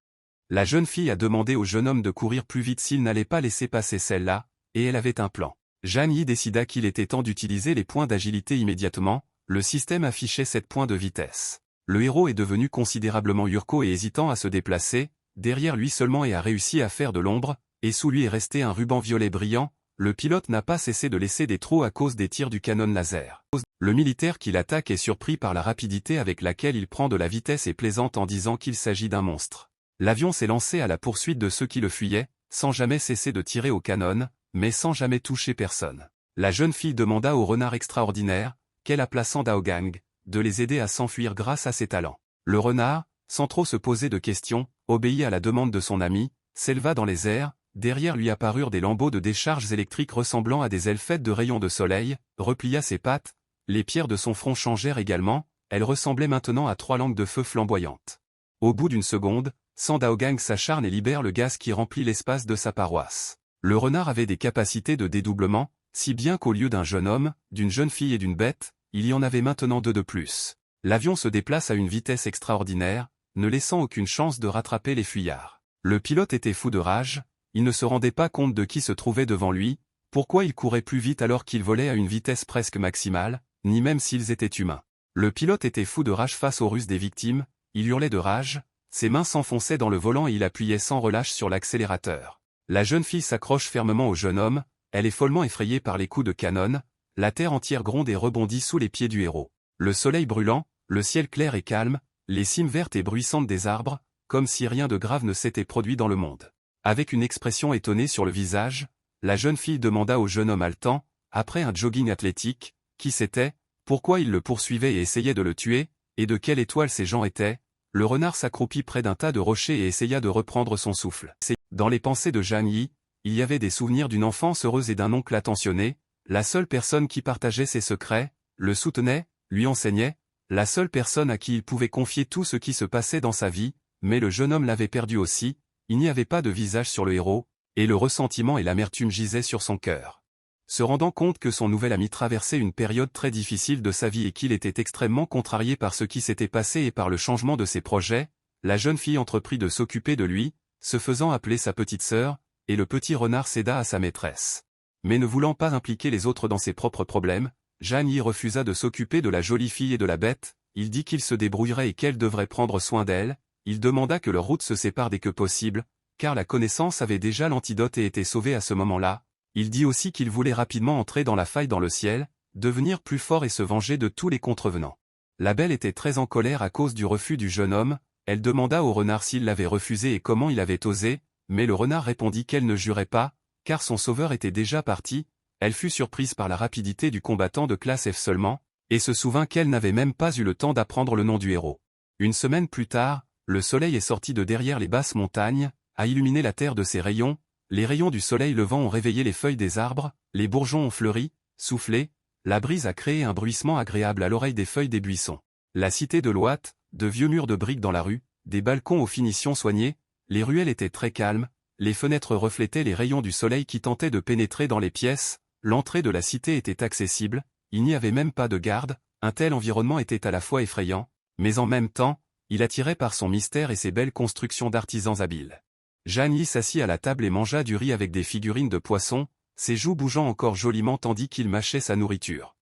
La jeune fille a demandé au jeune homme de courir plus vite s'il n'allait pas laisser passer celle-là, et elle avait un plan. Zheng Yi décida qu'il était temps d'utiliser les points d'agilité immédiatement. Le système affichait 7 points de vitesse. Le héros est devenu considérablement urco et hésitant à se déplacer, derrière lui seulement et a réussi à faire de l'ombre, et sous lui est resté un ruban violet brillant. Le pilote n'a pas cessé de laisser des trous à cause des tirs du canon laser. Le militaire qui l'attaque est surpris par la rapidité avec laquelle il prend de la vitesse et plaisante en disant qu'il s'agit d'un monstre. L'avion s'est lancé à la poursuite de ceux qui le fuyaient, sans jamais cesser de tirer au canon, mais sans jamais toucher personne. La jeune fille demanda au renard extraordinaire, qu'elle appela Sandaogang, de les aider à s'enfuir grâce à ses talents. Le renard, sans trop se poser de questions, obéit à la demande de son ami, s'éleva dans les airs, derrière lui apparurent des lambeaux de décharges électriques ressemblant à des ailes faites de rayons de soleil, replia ses pattes, les pierres de son front changèrent également, elles ressemblaient maintenant à 3 langues de feu flamboyantes. Au bout d'une seconde, Sandaogang s'acharne et libère le gaz qui remplit l'espace de sa paroisse. Le renard avait des capacités de dédoublement, si bien qu'au lieu d'un jeune homme, d'une jeune fille et d'une bête, il y en avait maintenant 2 de plus. L'avion se déplace à une vitesse extraordinaire, ne laissant aucune chance de rattraper les fuyards. Le pilote était fou de rage, il ne se rendait pas compte de qui se trouvait devant lui, pourquoi il courait plus vite alors qu'il volait à une vitesse presque maximale, ni même s'ils étaient humains. Le pilote était fou de rage face aux ruses des victimes, il hurlait de rage, ses mains s'enfonçaient dans le volant et il appuyait sans relâche sur l'accélérateur. La jeune fille s'accroche fermement au jeune homme, elle est follement effrayée par les coups de canon, la terre entière gronde et rebondit sous les pieds du héros. Le soleil brûlant, le ciel clair et calme, les cimes vertes et bruissantes des arbres, comme si rien de grave ne s'était produit dans le monde. Avec une expression étonnée sur le visage, la jeune fille demanda au jeune homme haletant, après un jogging athlétique, qui c'était, pourquoi il le poursuivait et essayait de le tuer, et de quelle étoile ces gens étaient. Le renard s'accroupit près d'un tas de rochers et essaya de reprendre son souffle. Dans les pensées de Zhang Yi, il y avait des souvenirs d'une enfance heureuse et d'un oncle attentionné, la seule personne qui partageait ses secrets, le soutenait, lui enseignait, la seule personne à qui il pouvait confier tout ce qui se passait dans sa vie, mais le jeune homme l'avait perdu aussi, il n'y avait pas de visage sur le héros, et le ressentiment et l'amertume gisaient sur son cœur. Se rendant compte que son nouvel ami traversait une période très difficile de sa vie et qu'il était extrêmement contrarié par ce qui s'était passé et par le changement de ses projets, la jeune fille entreprit de s'occuper de lui, se faisant appeler sa petite sœur, et le petit renard céda à sa maîtresse. Mais ne voulant pas impliquer les autres dans ses propres problèmes, Zhang Yi refusa de s'occuper de la jolie fille et de la bête, il dit qu'il se débrouillerait et qu'elle devrait prendre soin d'elle, il demanda que leurs routes se séparent dès que possible, car la connaissance avait déjà l'antidote et était sauvée à ce moment-là. Il dit aussi qu'il voulait rapidement entrer dans la faille dans le ciel, devenir plus fort et se venger de tous les contrevenants. La belle était très en colère à cause du refus du jeune homme, elle demanda au renard s'il l'avait refusé et comment il avait osé, mais le renard répondit qu'elle ne jurait pas, car son sauveur était déjà parti, elle fut surprise par la rapidité du combattant de classe F seulement, et se souvint qu'elle n'avait même pas eu le temps d'apprendre le nom du héros. Une semaine plus tard, le soleil est sorti de derrière les basses montagnes, a illuminé la terre de ses rayons, les rayons du soleil levant ont réveillé les feuilles des arbres, les bourgeons ont fleuri, soufflé, la brise a créé un bruissement agréable à l'oreille des feuilles des buissons. La cité de l'Ouate, de vieux murs de briques dans la rue, des balcons aux finitions soignées, les ruelles étaient très calmes, les fenêtres reflétaient les rayons du soleil qui tentaient de pénétrer dans les pièces, l'entrée de la cité était accessible, il n'y avait même pas de garde, un tel environnement était à la fois effrayant, mais en même temps, il attirait par son mystère et ses belles constructions d'artisans habiles. Zhang Yi s'assit à la table et mangea du riz avec des figurines de poissons, ses joues bougeant encore joliment tandis qu'il mâchait sa nourriture.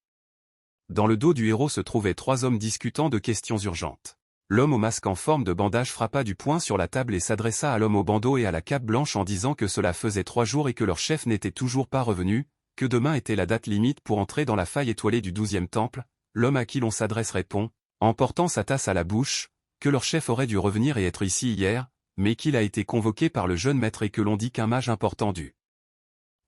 Dans le dos du héros se trouvaient 3 hommes discutant de questions urgentes. L'homme au masque en forme de bandage frappa du poing sur la table et s'adressa à l'homme au bandeau et à la cape blanche en disant que cela faisait 3 jours et que leur chef n'était toujours pas revenu, que demain était la date limite pour entrer dans la faille étoilée du 12e temple. L'homme à qui l'on s'adresse répond, en portant sa tasse à la bouche, que leur chef aurait dû revenir et être ici hier, mais qu'il a été convoqué par le jeune maître et que l'on dit qu'un mage important du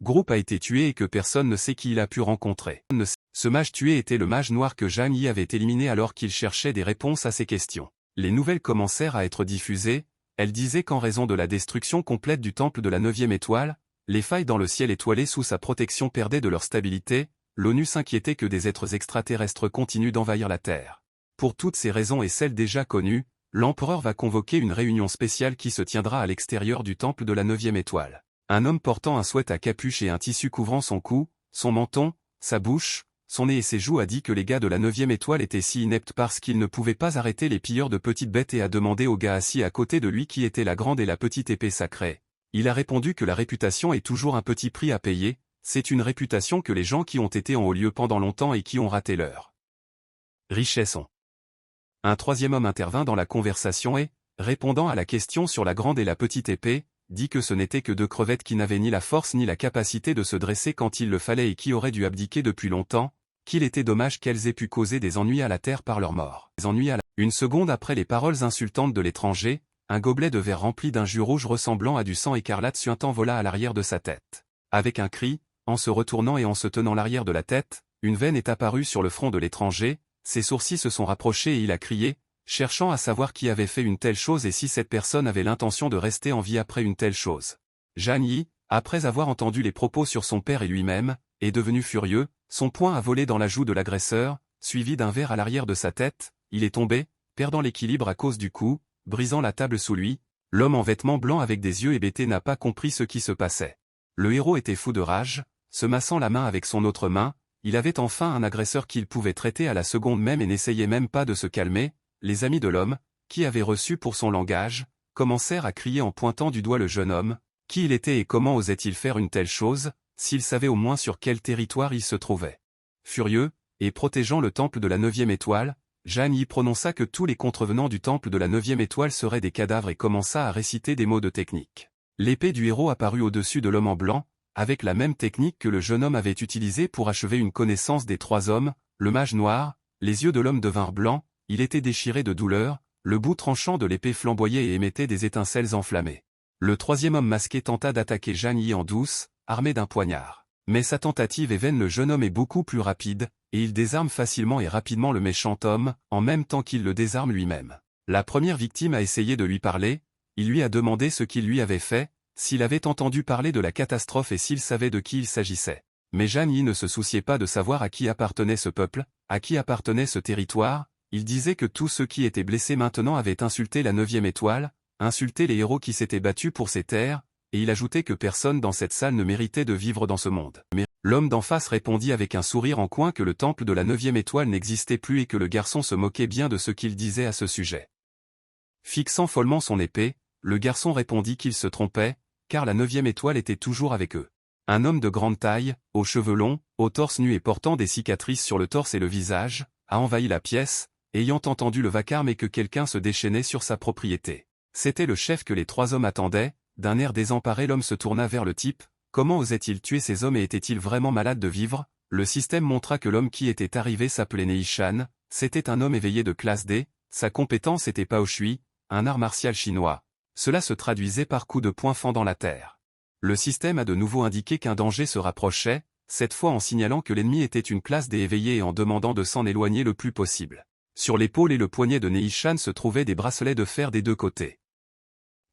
groupe a été tué et que personne ne sait qui il a pu rencontrer. Ce mage tué était le mage noir que Zhang Yi avait éliminé alors qu'il cherchait des réponses à ses questions. Les nouvelles commencèrent à être diffusées, elles disaient qu'en raison de la destruction complète du temple de la 9e étoile, les failles dans le ciel étoilé sous sa protection perdaient de leur stabilité, l'ONU s'inquiétait que des êtres extraterrestres continuent d'envahir la Terre. Pour toutes ces raisons et celles déjà connues, l'empereur va convoquer une réunion spéciale qui se tiendra à l'extérieur du temple de la 9e étoile. Un homme portant un sweat à capuche et un tissu couvrant son cou, son menton, sa bouche, son nez et ses joues a dit que les gars de la 9e étoile étaient si ineptes parce qu'ils ne pouvaient pas arrêter les pilleurs de petites bêtes et a demandé au gars assis à côté de lui qui était la grande et la petite épée sacrée. Il a répondu que la réputation est toujours un petit prix à payer, c'est une réputation que les gens qui ont été en haut lieu pendant longtemps et qui ont raté leur richesse ont. Un 3e homme intervint dans la conversation et, répondant à la question sur la grande et la petite épée, dit que ce n'étaient que 2 crevettes qui n'avaient ni la force ni la capacité de se dresser quand il le fallait et qui auraient dû abdiquer depuis longtemps, qu'il était dommage qu'elles aient pu causer des ennuis à la terre par leur mort. Une seconde après les paroles insultantes de l'étranger, un gobelet de verre rempli d'un jus rouge ressemblant à du sang écarlate suintant vola à l'arrière de sa tête. Avec un cri, en se retournant et en se tenant l'arrière de la tête, une veine est apparue sur le front de l'étranger, ses sourcils se sont rapprochés et il a crié, cherchant à savoir qui avait fait une telle chose et si cette personne avait l'intention de rester en vie après une telle chose. Zhang Yi, après avoir entendu les propos sur son père et lui-même, est devenu furieux, son poing a volé dans la joue de l'agresseur, suivi d'un verre à l'arrière de sa tête, il est tombé, perdant l'équilibre à cause du coup, brisant la table sous lui. L'homme en vêtements blancs avec des yeux hébétés n'a pas compris ce qui se passait. Le héros était fou de rage, se massant la main avec son autre main, il avait enfin un agresseur qu'il pouvait traiter à la seconde même et n'essayait même pas de se calmer. Les amis de l'homme, qui avaient reçu pour son langage, commencèrent à crier en pointant du doigt le jeune homme, qui il était et comment osait-il faire une telle chose, s'il savait au moins sur quel territoire il se trouvait. Furieux, et protégeant le temple de la 9e étoile, Zhang Yi prononça que tous les contrevenants du temple de la 9e étoile seraient des cadavres et commença à réciter des mots de technique. L'épée du héros apparut au-dessus de l'homme en blanc, avec la même technique que le jeune homme avait utilisée pour achever une connaissance des 3 hommes, le mage noir, les yeux de l'homme devinrent blancs, il était déchiré de douleur, le bout tranchant de l'épée flamboyait et émettait des étincelles enflammées. Le 3e homme masqué tenta d'attaquer Zhang Yi en douce, armé d'un poignard. Mais sa tentative est vaine, le jeune homme est beaucoup plus rapide, et il désarme facilement et rapidement le méchant homme, en même temps qu'il le désarme lui-même. La première victime a essayé de lui parler, il lui a demandé ce qu'il lui avait fait, s'il avait entendu parler de la catastrophe et s'il savait de qui il s'agissait. Mais Zhang Yi ne se souciait pas de savoir à qui appartenait ce peuple, à qui appartenait ce territoire, il disait que tous ceux qui étaient blessés maintenant avaient insulté la 9e étoile, insulté les héros qui s'étaient battus pour ces terres, et il ajoutait que personne dans cette salle ne méritait de vivre dans ce monde. Mais l'homme d'en face répondit avec un sourire en coin que le temple de la 9e étoile n'existait plus et que le garçon se moquait bien de ce qu'il disait à ce sujet. Fixant follement son épée, le garçon répondit qu'il se trompait, car la 9e étoile était toujours avec eux. Un homme de grande taille, aux cheveux longs, au torse nu et portant des cicatrices sur le torse et le visage, a envahi la pièce, ayant entendu le vacarme et que quelqu'un se déchaînait sur sa propriété. C'était le chef que les 3 hommes attendaient. D'un air désemparé, l'homme se tourna vers le type. Comment osait-il tuer ces hommes et était-il vraiment malade de vivre? Le système montra que l'homme qui était arrivé s'appelait Neishan, c'était un homme éveillé de classe D, sa compétence était Pao Shui, un art martial chinois. Cela se traduisait par coups de poing fendant la terre. Le système a de nouveau indiqué qu'un danger se rapprochait, cette fois en signalant que l'ennemi était une classe D éveillée et en demandant de s'en éloigner le plus possible. Sur l'épaule et le poignet de Neishan se trouvaient des bracelets de fer des 2 côtés.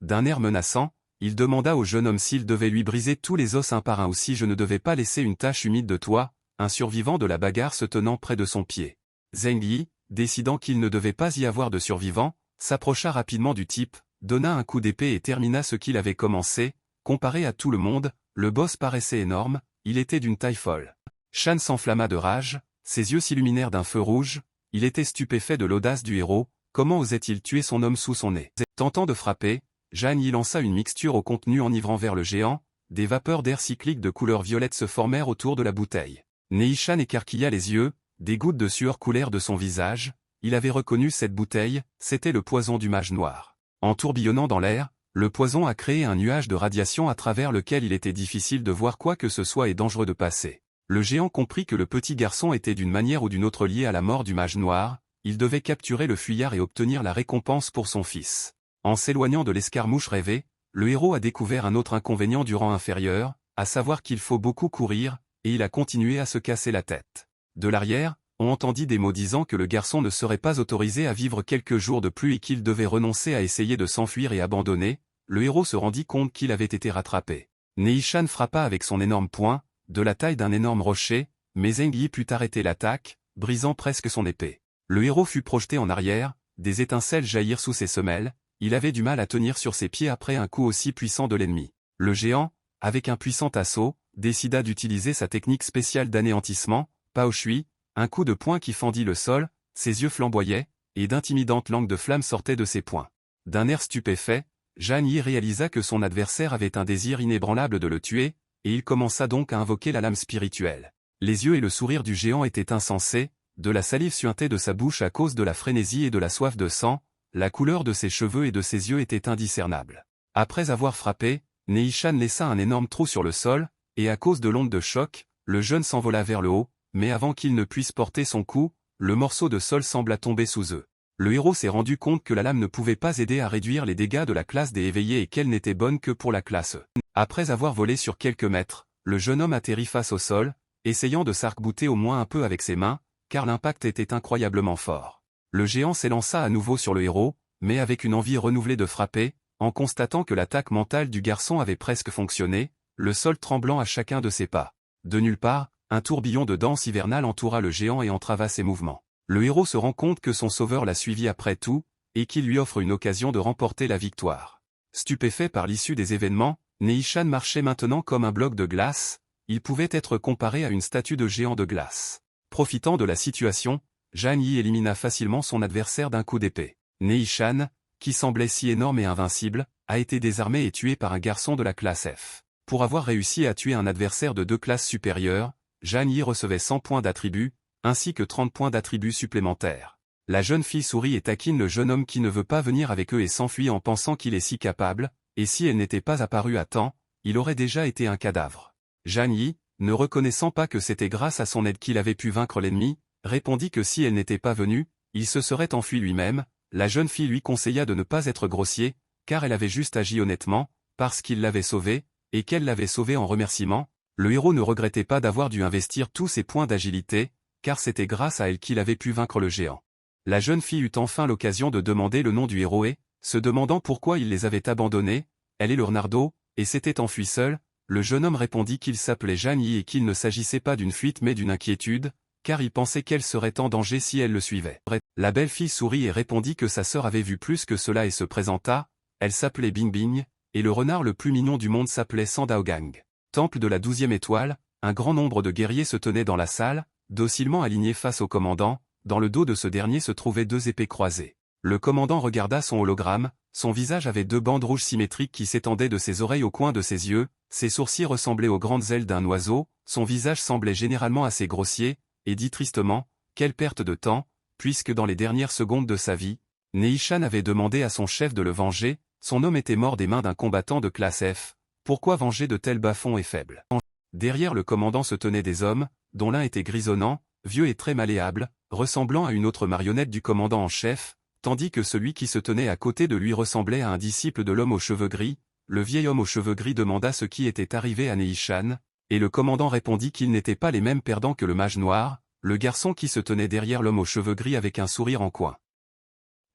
D'un air menaçant, il demanda au jeune homme s'il devait lui briser tous les os un par un ou si je ne devais pas laisser une tache humide de toi, un survivant de la bagarre se tenant près de son pied. Zhang Yi, décidant qu'il ne devait pas y avoir de survivants, s'approcha rapidement du type, donna un coup d'épée et termina ce qu'il avait commencé. Comparé à tout le monde, le boss paraissait énorme, il était d'une taille folle. Shan s'enflamma de rage, ses yeux s'illuminèrent d'un feu rouge, il était stupéfait de l'audace du héros, comment osait-il tuer son homme sous son nez? Tentant de frapper, Zhang Yi lança une mixture au contenu enivrant vers le géant, des vapeurs d'air cyclique de couleur violette se formèrent autour de la bouteille. Neishan écarquilla les yeux, des gouttes de sueur coulèrent de son visage, il avait reconnu cette bouteille, c'était le poison du mage noir. En tourbillonnant dans l'air, le poison a créé un nuage de radiation à travers lequel il était difficile de voir quoi que ce soit et dangereux de passer. Le géant comprit que le petit garçon était d'une manière ou d'une autre lié à la mort du mage noir, il devait capturer le fuyard et obtenir la récompense pour son fils. En s'éloignant de l'escarmouche rêvée, le héros a découvert un autre inconvénient du rang inférieur, à savoir qu'il faut beaucoup courir, et il a continué à se casser la tête. De l'arrière, on entendit des mots disant que le garçon ne serait pas autorisé à vivre quelques jours de plus et qu'il devait renoncer à essayer de s'enfuir et abandonner. Le héros se rendit compte qu'il avait été rattrapé. Neishan frappa avec son énorme poing, de la taille d'un énorme rocher, mais Zhang Yi put arrêter l'attaque, brisant presque son épée. Le héros fut projeté en arrière, des étincelles jaillirent sous ses semelles, il avait du mal à tenir sur ses pieds après un coup aussi puissant de l'ennemi. Le géant, avec un puissant assaut, décida d'utiliser sa technique spéciale d'anéantissement, Pao Shui, un coup de poing qui fendit le sol, ses yeux flamboyaient, et d'intimidantes langues de flammes sortaient de ses poings. D'un air stupéfait, Zhang Yi réalisa que son adversaire avait un désir inébranlable de le tuer, et il commença donc à invoquer la lame spirituelle. Les yeux et le sourire du géant étaient insensés, de la salive suintait de sa bouche à cause de la frénésie et de la soif de sang, la couleur de ses cheveux et de ses yeux était indiscernable. Après avoir frappé, Neishan laissa un énorme trou sur le sol, et à cause de l'onde de choc, le jeune s'envola vers le haut, mais avant qu'il ne puisse porter son coup, le morceau de sol sembla tomber sous eux. Le héros s'est rendu compte que la lame ne pouvait pas aider à réduire les dégâts de la classe des éveillés et qu'elle n'était bonne que pour la classe E. Après avoir volé sur quelques mètres, le jeune homme atterrit face au sol, essayant de s'arc-bouter au moins un peu avec ses mains, car l'impact était incroyablement fort. Le géant s'élança à nouveau sur le héros, mais avec une envie renouvelée de frapper, en constatant que l'attaque mentale du garçon avait presque fonctionné, le sol tremblant à chacun de ses pas. De nulle part, un tourbillon de danse hivernale entoura le géant et entrava ses mouvements. Le héros se rend compte que son sauveur l'a suivi après tout, et qu'il lui offre une occasion de remporter la victoire. Stupéfait par l'issue des événements, Neishan marchait maintenant comme un bloc de glace, il pouvait être comparé à une statue de géant de glace. Profitant de la situation, Zhang Yi élimina facilement son adversaire d'un coup d'épée. Neishan, qui semblait si énorme et invincible, a été désarmé et tué par un garçon de la classe F. Pour avoir réussi à tuer un adversaire de 2 classes supérieures, Zhang Yi recevait 100 points d'attribut, ainsi que 30 points d'attribut supplémentaires. La jeune fille sourit et taquine le jeune homme qui ne veut pas venir avec eux et s'enfuit en pensant qu'il est si capable, et si elle n'était pas apparue à temps, il aurait déjà été un cadavre. Zhang Yi, ne reconnaissant pas que c'était grâce à son aide qu'il avait pu vaincre l'ennemi, répondit que si elle n'était pas venue, il se serait enfui lui-même. La jeune fille lui conseilla de ne pas être grossier, car elle avait juste agi honnêtement, parce qu'il l'avait sauvée, et qu'elle l'avait sauvée en remerciement. Le héros ne regrettait pas d'avoir dû investir tous ses points d'agilité, car c'était grâce à elle qu'il avait pu vaincre le géant. La jeune fille eut enfin l'occasion de demander le nom du héros et, se demandant pourquoi il les avait abandonnés, elle et Leonardo, et s'était enfui seul, le jeune homme répondit qu'il s'appelait Zhang Yi et qu'il ne s'agissait pas d'une fuite mais d'une inquiétude, car il pensait qu'elle serait en danger si elle le suivait. La belle fille sourit et répondit que sa sœur avait vu plus que cela et se présenta, elle s'appelait Bingbing, et le renard le plus mignon du monde s'appelait Sandaogang. Temple de la 12e étoile, un grand nombre de guerriers se tenaient dans la salle, docilement alignés face au commandant, dans le dos de ce dernier se trouvaient 2 épées croisées. Le commandant regarda son hologramme, son visage avait 2 bandes rouges symétriques qui s'étendaient de ses oreilles au coin de ses yeux, ses sourcils ressemblaient aux grandes ailes d'un oiseau, son visage semblait généralement assez grossier, et dit tristement, quelle perte de temps, puisque dans les dernières secondes de sa vie, Neishan avait demandé à son chef de le venger, son homme était mort des mains d'un combattant de classe F, pourquoi venger de tels bas-fonds et faibles? Derrière le commandant se tenaient des hommes, dont l'un était grisonnant, vieux et très malléable, ressemblant à une autre marionnette du commandant en chef, tandis que celui qui se tenait à côté de lui ressemblait à un disciple de l'homme aux cheveux gris. Le vieil homme aux cheveux gris demanda ce qui était arrivé à Neishan, et le commandant répondit qu'ils n'étaient pas les mêmes perdants que le mage noir. Le garçon qui se tenait derrière l'homme aux cheveux gris avec un sourire en coin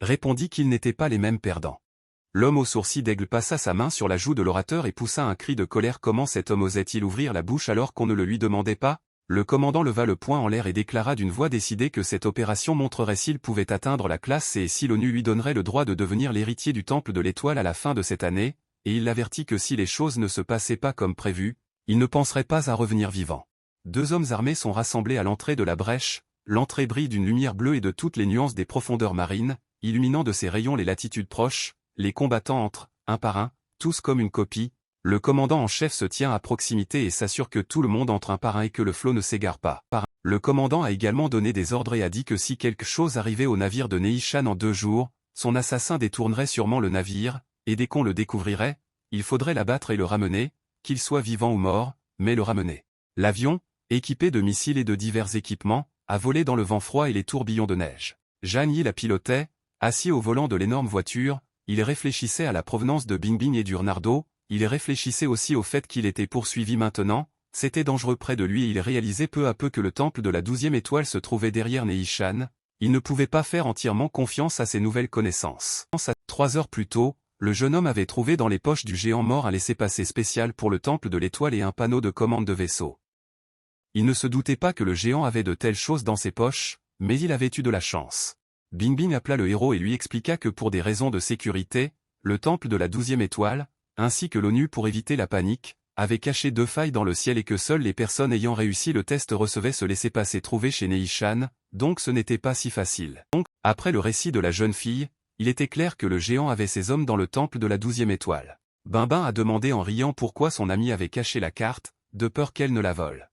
répondit qu'ils n'étaient pas les mêmes perdants. L'homme aux sourcils d'aigle passa sa main sur la joue de l'orateur et poussa un cri de colère. Comment cet homme osait-il ouvrir la bouche alors qu'on ne le lui demandait pas? Le commandant leva le poing en l'air et déclara d'une voix décidée que cette opération montrerait s'il pouvait atteindre la classe C et si l'ONU lui donnerait le droit de devenir l'héritier du Temple de l'Étoile à la fin de cette année, et il l'avertit que si les choses ne se passaient pas comme prévu, il ne penserait pas à revenir vivant. 2 hommes armés sont rassemblés à l'entrée de la brèche, l'entrée brille d'une lumière bleue et de toutes les nuances des profondeurs marines, illuminant de ses rayons les latitudes proches. Les combattants entrent, un par un, tous comme une copie. Le commandant en chef se tient à proximité et s'assure que tout le monde entre un par un et que le flot ne s'égare pas. Le commandant a également donné des ordres et a dit que si quelque chose arrivait au navire de Neishan en 2 jours, son assassin détournerait sûrement le navire, et dès qu'on le découvrirait, il faudrait l'abattre et le ramener, qu'il soit vivant ou mort, mais le ramener. L'avion, équipé de missiles et de divers équipements, a volé dans le vent froid et les tourbillons de neige. Zhang Yi la pilotait, assis au volant de l'énorme voiture. Il réfléchissait à la provenance de Bingbing et du Leonardo, il réfléchissait aussi au fait qu'il était poursuivi maintenant, c'était dangereux près de lui et il réalisait peu à peu que le temple de la 12e étoile se trouvait derrière Neishan, il ne pouvait pas faire entièrement confiance à ses nouvelles connaissances. 3 heures plus tôt, le jeune homme avait trouvé dans les poches du géant mort un laissez-passer spécial pour le temple de l'étoile et un panneau de commande de vaisseau. Il ne se doutait pas que le géant avait de telles choses dans ses poches, mais il avait eu de la chance. Bingbing appela le héros et lui expliqua que pour des raisons de sécurité, le temple de la 12e étoile, ainsi que l'ONU pour éviter la panique, avait caché 2 failles dans le ciel et que seules les personnes ayant réussi le test recevaient ce laissez-passer trouvé chez Neishan, donc ce n'était pas si facile. Donc, après le récit de la jeune fille, il était clair que le géant avait ses hommes dans le temple de la 12e étoile. Bingbing a demandé en riant pourquoi son ami avait caché la carte, de peur qu'elle ne la vole.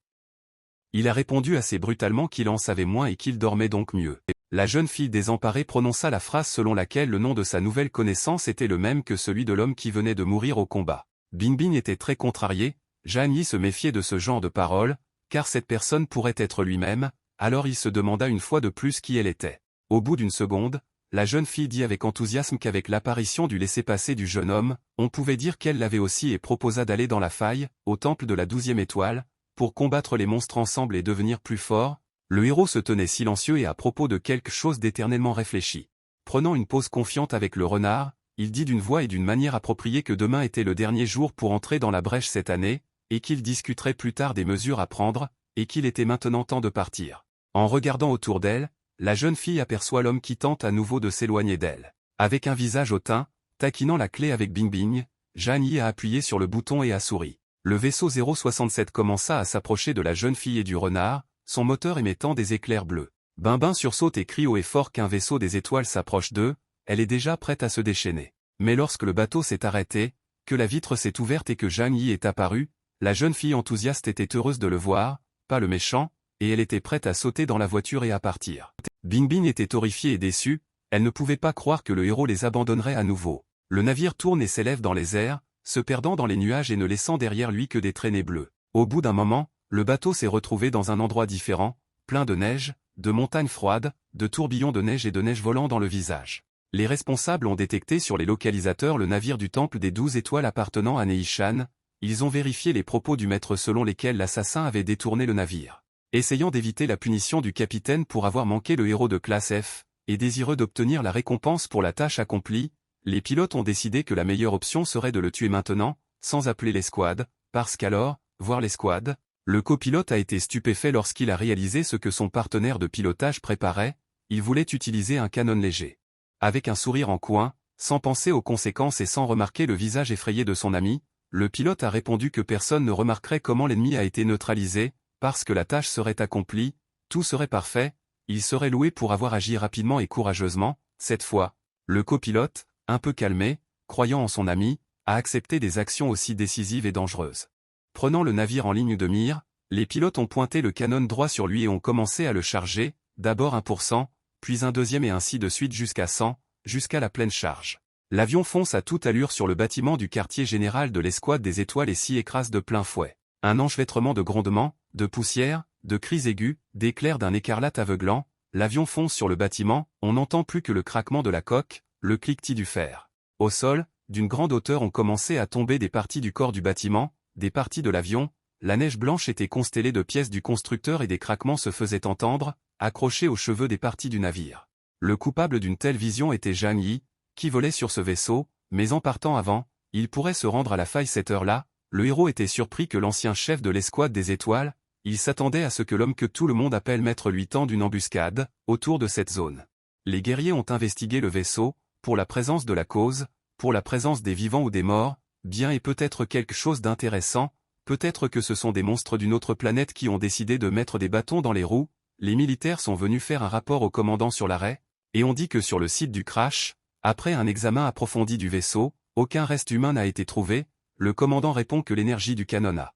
Il a répondu assez brutalement qu'il en savait moins et qu'il dormait donc mieux. La jeune fille désemparée prononça la phrase selon laquelle le nom de sa nouvelle connaissance était le même que celui de l'homme qui venait de mourir au combat. Bingbing était très contrarié, Zhang Yi se méfiait de ce genre de paroles, car cette personne pourrait être lui-même, alors il se demanda une fois de plus qui elle était. Au bout d'une seconde, la jeune fille dit avec enthousiasme qu'avec l'apparition du laissez-passer du jeune homme, on pouvait dire qu'elle l'avait aussi et proposa d'aller dans la faille, au temple de la 12e étoile, pour combattre les monstres ensemble et devenir plus forts. Le héros se tenait silencieux et à propos de quelque chose d'éternellement réfléchi. Prenant une pause confiante avec le renard, il dit d'une voix et d'une manière appropriée que demain était le dernier jour pour entrer dans la brèche cette année, et qu'il discuterait plus tard des mesures à prendre, et qu'il était maintenant temps de partir. En regardant autour d'elle, la jeune fille aperçoit l'homme qui tente à nouveau de s'éloigner d'elle. Avec un visage hautain, taquinant la clé avec Bingbing, Zhang Yi a appuyé sur le bouton et a souri. Le vaisseau 067 commença à s'approcher de la jeune fille et du renard, son moteur émettant des éclairs bleus. Bingbing sursaute et crie haut et fort qu'un vaisseau des étoiles s'approche d'eux, elle est déjà prête à se déchaîner. Mais lorsque le bateau s'est arrêté, que la vitre s'est ouverte et que Zhang Yi est apparu, la jeune fille enthousiaste était heureuse de le voir, pas le méchant, et elle était prête à sauter dans la voiture et à partir. Bingbing était horrifiée et déçue, elle ne pouvait pas croire que le héros les abandonnerait à nouveau. Le navire tourne et s'élève dans les airs, se perdant dans les nuages et ne laissant derrière lui que des traînées bleues. Au bout d'un moment, le bateau s'est retrouvé dans un endroit différent, plein de neige, de montagnes froides, de tourbillons de neige et de neige volant dans le visage. Les responsables ont détecté sur les localisateurs le navire du Temple des 12 étoiles appartenant à Neishan. Ils ont vérifié les propos du maître selon lesquels l'assassin avait détourné le navire. Essayant d'éviter la punition du capitaine pour avoir manqué le héros de classe F, et désireux d'obtenir la récompense pour la tâche accomplie, les pilotes ont décidé que la meilleure option serait de le tuer maintenant, sans appeler l'escouade, parce qu'alors, voir l'escouade, le copilote a été stupéfait lorsqu'il a réalisé ce que son partenaire de pilotage préparait, il voulait utiliser un canon léger. Avec un sourire en coin, sans penser aux conséquences et sans remarquer le visage effrayé de son ami, le pilote a répondu que personne ne remarquerait comment l'ennemi a été neutralisé, parce que la tâche serait accomplie, tout serait parfait, il serait loué pour avoir agi rapidement et courageusement. Cette fois, le copilote, un peu calmé, croyant en son ami, a accepté des actions aussi décisives et dangereuses. Prenant le navire en ligne de mire, les pilotes ont pointé le canon droit sur lui et ont commencé à le charger, d'abord 1%, puis un deuxième et ainsi de suite jusqu'à 100, jusqu'à la pleine charge. L'avion fonce à toute allure sur le bâtiment du quartier général de l'escouade des étoiles et s'y écrase de plein fouet. Un enchevêtrement de grondements, de poussière, de cris aigus, d'éclairs d'un écarlate aveuglant, l'avion fonce sur le bâtiment, on n'entend plus que le craquement de la coque, le cliquetis du fer. Au sol, d'une grande hauteur ont commencé à tomber des parties du corps du bâtiment, des parties de l'avion, la neige blanche était constellée de pièces du constructeur et des craquements se faisaient entendre, accrochés aux cheveux des parties du navire. Le coupable d'une telle vision était Zhang Yi, qui volait sur ce vaisseau, mais en partant avant, il pourrait se rendre à la faille cette heure-là. Le héros était surpris que l'ancien chef de l'escouade des étoiles, il s'attendait à ce que l'homme que tout le monde appelle maître lui tende une embuscade, autour de cette zone. Les guerriers ont investigué le vaisseau, pour la présence de la cause, pour la présence des vivants ou des morts, bien et peut-être quelque chose d'intéressant, peut-être que ce sont des monstres d'une autre planète qui ont décidé de mettre des bâtons dans les roues. Les militaires sont venus faire un rapport au commandant sur l'arrêt, et on dit que sur le site du crash, après un examen approfondi du vaisseau, aucun reste humain n'a été trouvé. Le commandant répond que l'énergie du canon à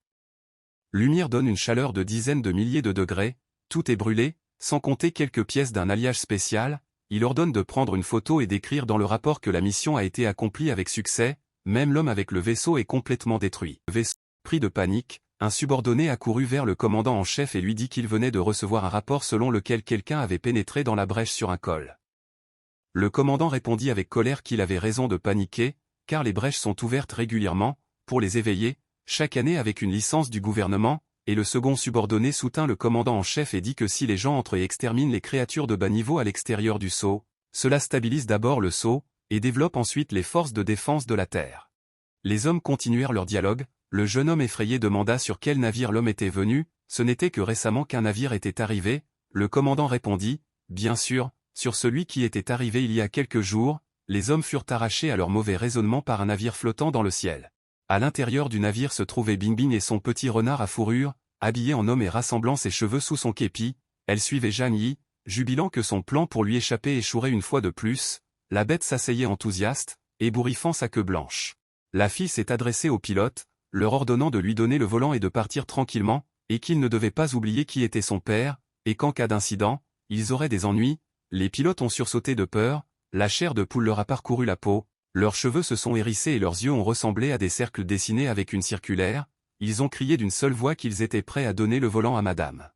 lumière donne une chaleur de dizaines de milliers de degrés, tout est brûlé, sans compter quelques pièces d'un alliage spécial. Il ordonne de prendre une photo et d'écrire dans le rapport que la mission a été accomplie avec succès, même l'homme avec le vaisseau est complètement détruit. Le vaisseau, pris de panique, un subordonné a couru vers le commandant en chef et lui dit qu'il venait de recevoir un rapport selon lequel quelqu'un avait pénétré dans la brèche sur un col. Le commandant répondit avec colère qu'il avait raison de paniquer, car les brèches sont ouvertes régulièrement, pour les éveiller, chaque année avec une licence du gouvernement, et le second subordonné soutint le commandant en chef et dit que si les gens entrent et exterminent les créatures de bas niveau à l'extérieur du sceau, cela stabilise d'abord le sceau, et développe ensuite les forces de défense de la Terre. Les hommes continuèrent leur dialogue, le jeune homme effrayé demanda sur quel navire l'homme était venu, ce n'était que récemment qu'un navire était arrivé, le commandant répondit, bien sûr, sur celui qui était arrivé il y a quelques jours. Les hommes furent arrachés à leur mauvais raisonnement par un navire flottant dans le ciel. À l'intérieur du navire se trouvait Bing Bing et son petit renard à fourrure, habillé en homme et rassemblant ses cheveux sous son képi. Elle suivait Zhang Yi, jubilant que son plan pour lui échapper échouerait une fois de plus. La bête s'asseyait enthousiaste, ébouriffant sa queue blanche. La fille s'est adressée au pilote, leur ordonnant de lui donner le volant et de partir tranquillement, et qu'il ne devait pas oublier qui était son père, et qu'en cas d'incident, ils auraient des ennuis. Les pilotes ont sursauté de peur, la chair de poule leur a parcouru la peau, leurs cheveux se sont hérissés et leurs yeux ont ressemblé à des cercles dessinés avec une circulaire. Ils ont crié d'une seule voix qu'ils étaient prêts à donner le volant à madame.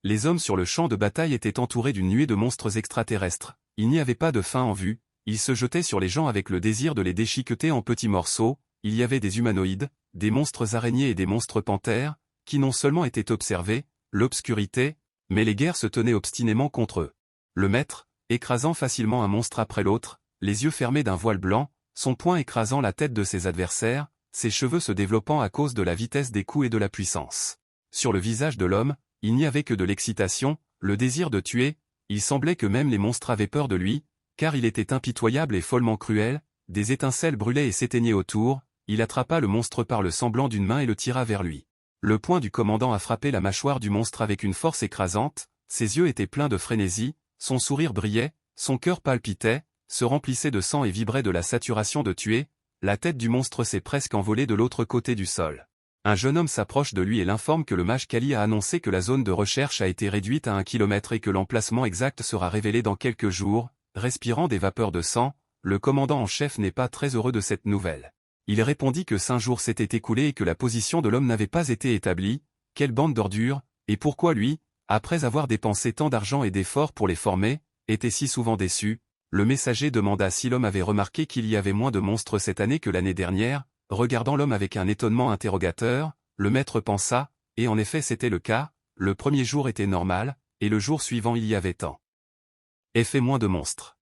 Les hommes sur le champ de bataille étaient entourés d'une nuée de monstres extraterrestres. Il n'y avait pas de fin en vue, ils se jetaient sur les gens avec le désir de les déchiqueter en petits morceaux. Il y avait des humanoïdes, des monstres araignées et des monstres panthères, qui non seulement étaient observés, l'obscurité, mais les guerres se tenaient obstinément contre eux. Le maître, écrasant facilement un monstre après l'autre, les yeux fermés d'un voile blanc, son poing écrasant la tête de ses adversaires, ses cheveux se développant à cause de la vitesse des coups et de la puissance. Sur le visage de l'homme, il n'y avait que de l'excitation, le désir de tuer. Il semblait que même les monstres avaient peur de lui, car il était impitoyable et follement cruel. Des étincelles brûlaient et s'éteignaient autour. Il attrapa le monstre par le semblant d'une main et le tira vers lui. Le poing du commandant a frappé la mâchoire du monstre avec une force écrasante, ses yeux étaient pleins de frénésie, son sourire brillait, son cœur palpitait, se remplissait de sang et vibrait de la saturation de tuer. La tête du monstre s'est presque envolée de l'autre côté du sol. Un jeune homme s'approche de lui et l'informe que le mage Kali a annoncé que la zone de recherche a été réduite à 1 kilomètre et que l'emplacement exact sera révélé dans quelques jours. Respirant des vapeurs de sang, le commandant en chef n'est pas très heureux de cette nouvelle. Il répondit que 5 jours s'étaient écoulés et que la position de l'homme n'avait pas été établie. quelle bande d'ordures, et pourquoi lui, après avoir dépensé tant d'argent et d'efforts pour les former, était si souvent déçu? Le messager demanda si l'homme avait remarqué qu'il y avait moins de monstres cette année que l'année dernière. Regardant l'homme avec un étonnement interrogateur, le maître pensa, et en effet c'était le cas, le premier jour était normal, et le jour suivant il y avait tant. Effet moins de monstres.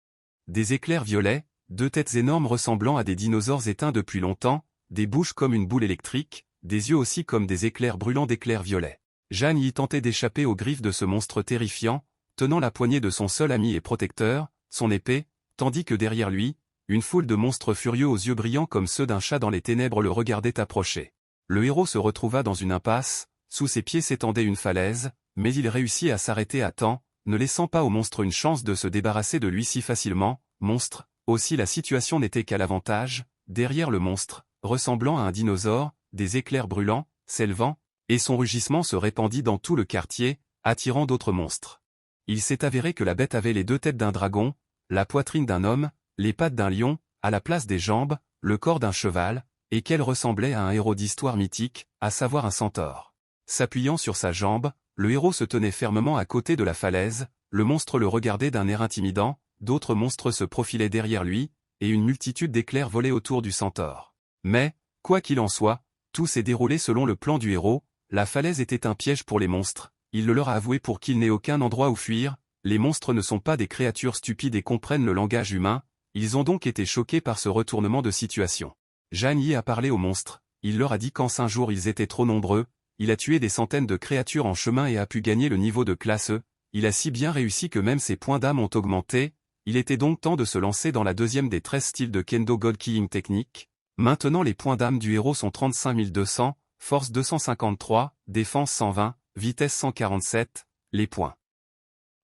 Des éclairs violets, deux têtes énormes ressemblant à des dinosaures éteints depuis longtemps, des bouches comme une boule électrique, des yeux aussi comme des éclairs brûlants d'éclairs violets. Jeanne y tentait d'échapper aux griffes de ce monstre terrifiant, tenant la poignée de son seul ami et protecteur, son épée, tandis que derrière lui, une foule de monstres furieux aux yeux brillants comme ceux d'un chat dans les ténèbres le regardaient approcher. Le héros se retrouva dans une impasse, sous ses pieds s'étendait une falaise, mais il réussit à s'arrêter à temps, ne laissant pas au monstre une chance de se débarrasser de lui si facilement. Monstre, aussi la situation n'était qu'à l'avantage, derrière le monstre, ressemblant à un dinosaure, des éclairs brûlants, s'élevant, et son rugissement se répandit dans tout le quartier, attirant d'autres monstres. Il s'est avéré que la bête avait les deux têtes d'un dragon, la poitrine d'un homme, les pattes d'un lion, à la place des jambes, le corps d'un cheval, et qu'elle ressemblait à un héros d'histoire mythique, à savoir un centaure. S'appuyant sur sa jambe, le héros se tenait fermement à côté de la falaise, le monstre le regardait d'un air intimidant, d'autres monstres se profilaient derrière lui, et une multitude d'éclairs volaient autour du centaure. Mais, quoi qu'il en soit, tout s'est déroulé selon le plan du héros, la falaise était un piège pour les monstres, il le leur a avoué pour qu'il n'ait aucun endroit où fuir. Les monstres ne sont pas des créatures stupides et comprennent le langage humain, ils ont donc été choqués par ce retournement de situation. Jeanne y a parlé aux monstres, il leur a dit qu'en 5 jours ils étaient trop nombreux, il a tué des centaines de créatures en chemin et a pu gagner le niveau de classe E, il a si bien réussi que même ses points d'âme ont augmenté, il était donc temps de se lancer dans la deuxième des 13 styles de Kendo God Killing Technique. Maintenant les points d'âme du héros sont 35 200, force 253, défense 120, vitesse 147, les points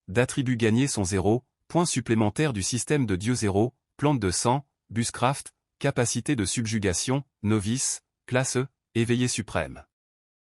d'attributs gagnés sont 0, points supplémentaires du système de Dieu 0, plante de sang, buscraft, capacité de subjugation, novice, classe E, éveillé suprême.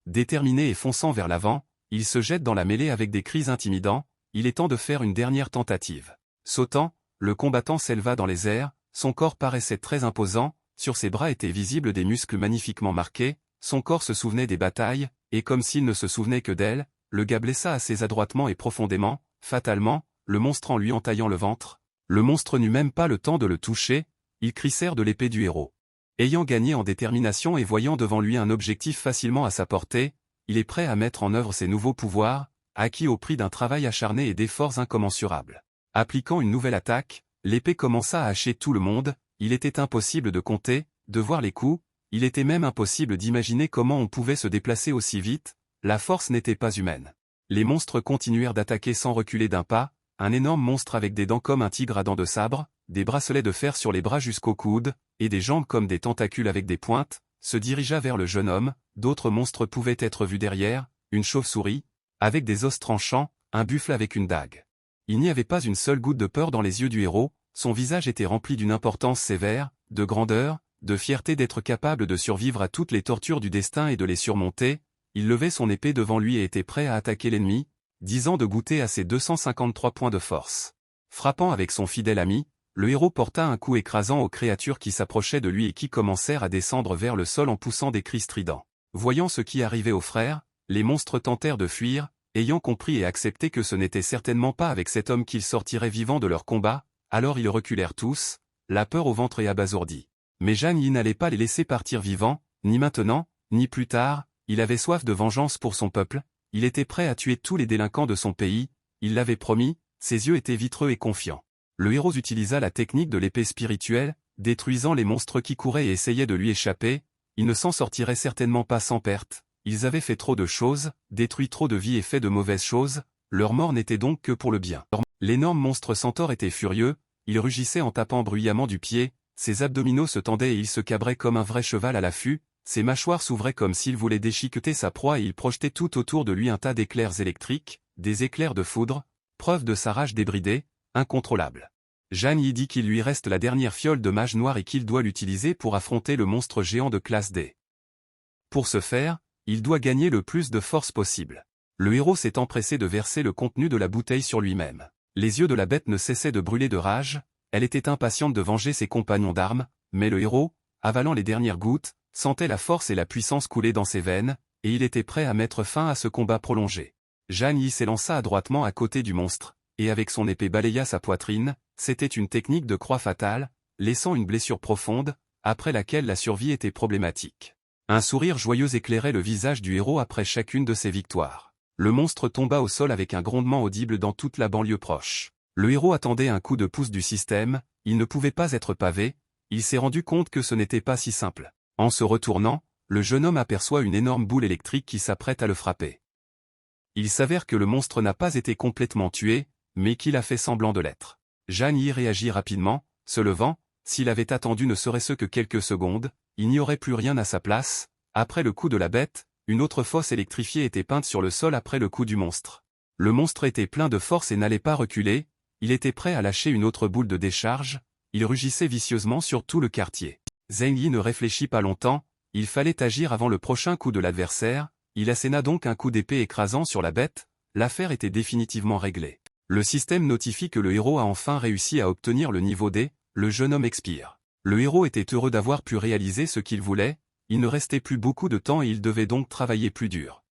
Déterminé et fonçant vers l'avant, il se jette dans la mêlée avec des cris intimidants, il est temps de faire une dernière tentative. Sautant, le combattant s'éleva dans les airs, son corps paraissait très imposant, sur ses bras étaient visibles des muscles magnifiquement marqués, son corps se souvenait des batailles, et comme s'il ne se souvenait que d'elles, le gars blessa assez adroitement et profondément, fatalement, le monstre en lui entaillant le ventre. Le monstre n'eut même pas le temps de le toucher, il crissèrent de l'épée du héros. Ayant gagné en détermination et voyant devant lui un objectif facilement à sa portée, il est prêt à mettre en œuvre ses nouveaux pouvoirs, acquis au prix d'un travail acharné et d'efforts incommensurables. Appliquant une nouvelle attaque, l'épée commença à hacher tout le monde, il était impossible de compter, de voir les coups, il était même impossible d'imaginer comment on pouvait se déplacer aussi vite, la force n'était pas humaine. Les monstres continuèrent d'attaquer sans reculer d'un pas, un énorme monstre avec des dents comme un tigre à dents de sabre, des bracelets de fer sur les bras jusqu'aux coudes, et des jambes comme des tentacules avec des pointes, se dirigea vers le jeune homme. D'autres monstres pouvaient être vus derrière, une chauve-souris, avec des os tranchants, un buffle avec une dague. Il n'y avait pas une seule goutte de peur dans les yeux du héros, son visage était rempli d'une importance sévère, de grandeur, de fierté d'être capable de survivre à toutes les tortures du destin et de les surmonter. Il levait son épée devant lui et était prêt à attaquer l'ennemi, disant de goûter à ses 253 points de force. Frappant avec son fidèle ami, le héros porta un coup écrasant aux créatures qui s'approchaient de lui et qui commencèrent à descendre vers le sol en poussant des cris stridents. Voyant ce qui arrivait aux frères, les monstres tentèrent de fuir, ayant compris et accepté que ce n'était certainement pas avec cet homme qu'ils sortiraient vivants de leur combat, alors ils reculèrent tous, la peur au ventre et abasourdis. Mais Jeanne Yi n'allait pas les laisser partir vivants, ni maintenant, ni plus tard. Il avait soif de vengeance pour son peuple, il était prêt à tuer tous les délinquants de son pays, il l'avait promis, ses yeux étaient vitreux et confiants. Le héros utilisa la technique de l'épée spirituelle, détruisant les monstres qui couraient et essayaient de lui échapper, il ne s'en sortirait certainement pas sans perte, ils avaient fait trop de choses, détruit trop de vies et fait de mauvaises choses, leur mort n'était donc que pour le bien. L'énorme monstre centaure était furieux, il rugissait en tapant bruyamment du pied, ses abdominaux se tendaient et il se cabrait comme un vrai cheval à l'affût. Ses mâchoires s'ouvraient comme s'il voulait déchiqueter sa proie et il projetait tout autour de lui un tas d'éclairs électriques, des éclairs de foudre, preuve de sa rage débridée, incontrôlable. Jeanne y dit qu'il lui reste la dernière fiole de mage noir et qu'il doit l'utiliser pour affronter le monstre géant de classe D. Pour ce faire, il doit gagner le plus de force possible. Le héros s'est empressé de verser le contenu de la bouteille sur lui-même. Les yeux de la bête ne cessaient de brûler de rage, elle était impatiente de venger ses compagnons d'armes, mais le héros, avalant les dernières gouttes, sentait la force et la puissance couler dans ses veines, et il était prêt à mettre fin à ce combat prolongé. Zhang Yi s'élança adroitement à côté du monstre, et avec son épée balaya sa poitrine. C'était une technique de croix fatale, laissant une blessure profonde, après laquelle la survie était problématique. Un sourire joyeux éclairait le visage du héros après chacune de ses victoires. Le monstre tomba au sol avec un grondement audible dans toute la banlieue proche. Le héros attendait un coup de pouce du système, il ne pouvait pas être pavé, il s'est rendu compte que ce n'était pas si simple. En se retournant, le jeune homme aperçoit une énorme boule électrique qui s'apprête à le frapper. Il s'avère que le monstre n'a pas été complètement tué, mais qu'il a fait semblant de l'être. Zhang Yi réagit rapidement, se levant. S'il avait attendu ne serait-ce que quelques secondes, il n'y aurait plus rien à sa place. Après le coup de la bête, une autre fosse électrifiée était peinte sur le sol après le coup du monstre. Le monstre était plein de force et n'allait pas reculer, il était prêt à lâcher une autre boule de décharge, il rugissait vicieusement sur tout le quartier. Zhang Yi ne réfléchit pas longtemps, il fallait agir avant le prochain coup de l'adversaire, il asséna donc un coup d'épée écrasant sur la bête, l'affaire était définitivement réglée. Le système notifie que le héros a enfin réussi à obtenir le niveau D, le jeune homme expire. Le héros était heureux d'avoir pu réaliser ce qu'il voulait, il ne restait plus beaucoup de temps et il devait donc travailler plus dur.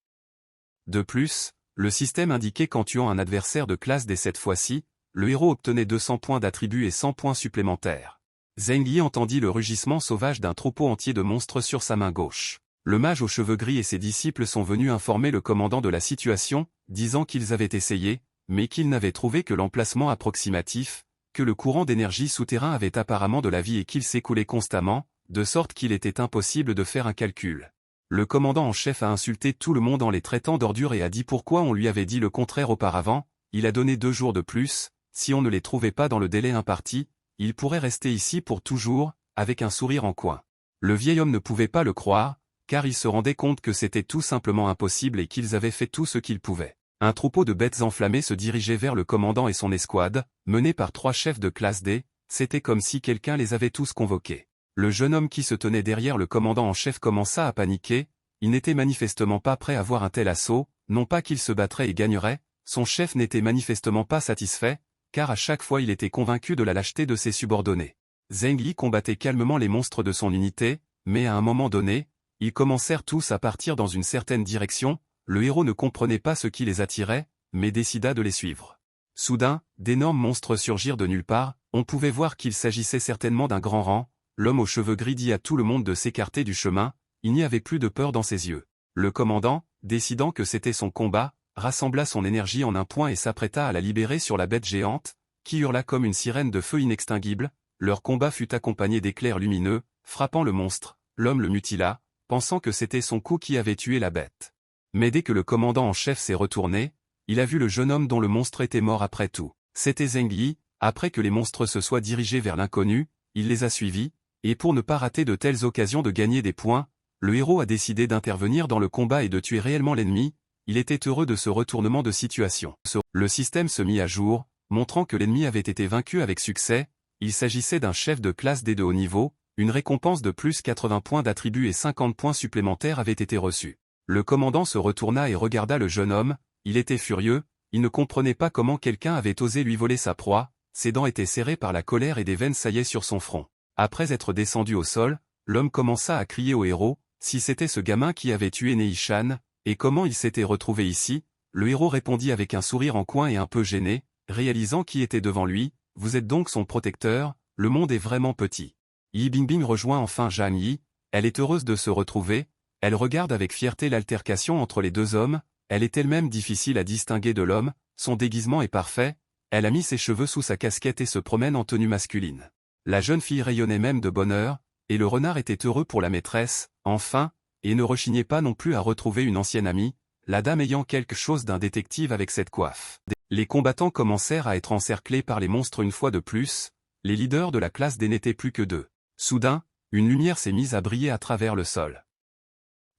De plus, le système indiquait qu'en tuant un adversaire de classe D cette fois-ci, le héros obtenait 200 points d'attribut et 100 points supplémentaires. Zhang Yi entendit le rugissement sauvage d'un troupeau entier de monstres sur sa main gauche. Le mage aux cheveux gris et ses disciples sont venus informer le commandant de la situation, disant qu'ils avaient essayé, mais qu'ils n'avaient trouvé que l'emplacement approximatif, que le courant d'énergie souterrain avait apparemment de la vie et qu'il s'écoulait constamment, de sorte qu'il était impossible de faire un calcul. Le commandant en chef a insulté tout le monde en les traitant d'ordures et a dit pourquoi on lui avait dit le contraire auparavant, il a donné 2 jours de plus, si on ne les trouvait pas dans le délai imparti, il pourrait rester ici pour toujours, avec un sourire en coin. Le vieil homme ne pouvait pas le croire, car il se rendait compte que c'était tout simplement impossible et qu'ils avaient fait tout ce qu'ils pouvaient. Un troupeau de bêtes enflammées se dirigeait vers le commandant et son escouade, menés par 3 chefs de classe D, c'était comme si quelqu'un les avait tous convoqués. Le jeune homme qui se tenait derrière le commandant en chef commença à paniquer, il n'était manifestement pas prêt à voir un tel assaut, non pas qu'il se battrait et gagnerait, son chef n'était manifestement pas satisfait, car à chaque fois il était convaincu de la lâcheté de ses subordonnés. Zhang Yi combattait calmement les monstres de son unité, mais à un moment donné, ils commencèrent tous à partir dans une certaine direction. Le héros ne comprenait pas ce qui les attirait, mais décida de les suivre. Soudain, d'énormes monstres surgirent de nulle part, on pouvait voir qu'il s'agissait certainement d'un grand rang, l'homme aux cheveux gris dit à tout le monde de s'écarter du chemin, il n'y avait plus de peur dans ses yeux. Le commandant, décidant que c'était son combat, rassembla son énergie en un point et s'apprêta à la libérer sur la bête géante, qui hurla comme une sirène de feu inextinguible. Leur combat fut accompagné d'éclairs lumineux, frappant le monstre, l'homme le mutila, pensant que c'était son coup qui avait tué la bête. Mais dès que le commandant en chef s'est retourné, il a vu le jeune homme dont le monstre était mort après tout. C'était Zhang Yi, après que les monstres se soient dirigés vers l'inconnu, il les a suivis, et pour ne pas rater de telles occasions de gagner des points, le héros a décidé d'intervenir dans le combat et de tuer réellement l'ennemi, il était heureux de ce retournement de situation. Le système se mit à jour, montrant que l'ennemi avait été vaincu avec succès, il s'agissait d'un chef de classe D de haut niveau, une récompense de plus 80 points d'attribut et 50 points supplémentaires avait été reçue. Le commandant se retourna et regarda le jeune homme, il était furieux, il ne comprenait pas comment quelqu'un avait osé lui voler sa proie, ses dents étaient serrées par la colère et des veines saillaient sur son front. Après être descendu au sol, l'homme commença à crier au héros, si c'était ce gamin qui avait tué Neishan, et comment il s'était retrouvé ici, le héros répondit avec un sourire en coin et un peu gêné, réalisant qui était devant lui, vous êtes donc son protecteur, le monde est vraiment petit. Yi Bingbing rejoint enfin Zhang Yi, elle est heureuse de se retrouver, elle regarde avec fierté l'altercation entre les deux hommes, elle est elle-même difficile à distinguer de l'homme, son déguisement est parfait, elle a mis ses cheveux sous sa casquette et se promène en tenue masculine. La jeune fille rayonnait même de bonheur, et le renard était heureux pour la maîtresse, enfin, et ne rechignait pas non plus à retrouver une ancienne amie, la dame ayant quelque chose d'un détective avec cette coiffe. Les combattants commencèrent à être encerclés par les monstres une fois de plus, les leaders de la classe D n'étaient plus que 2. Soudain, une lumière s'est mise à briller à travers le sol.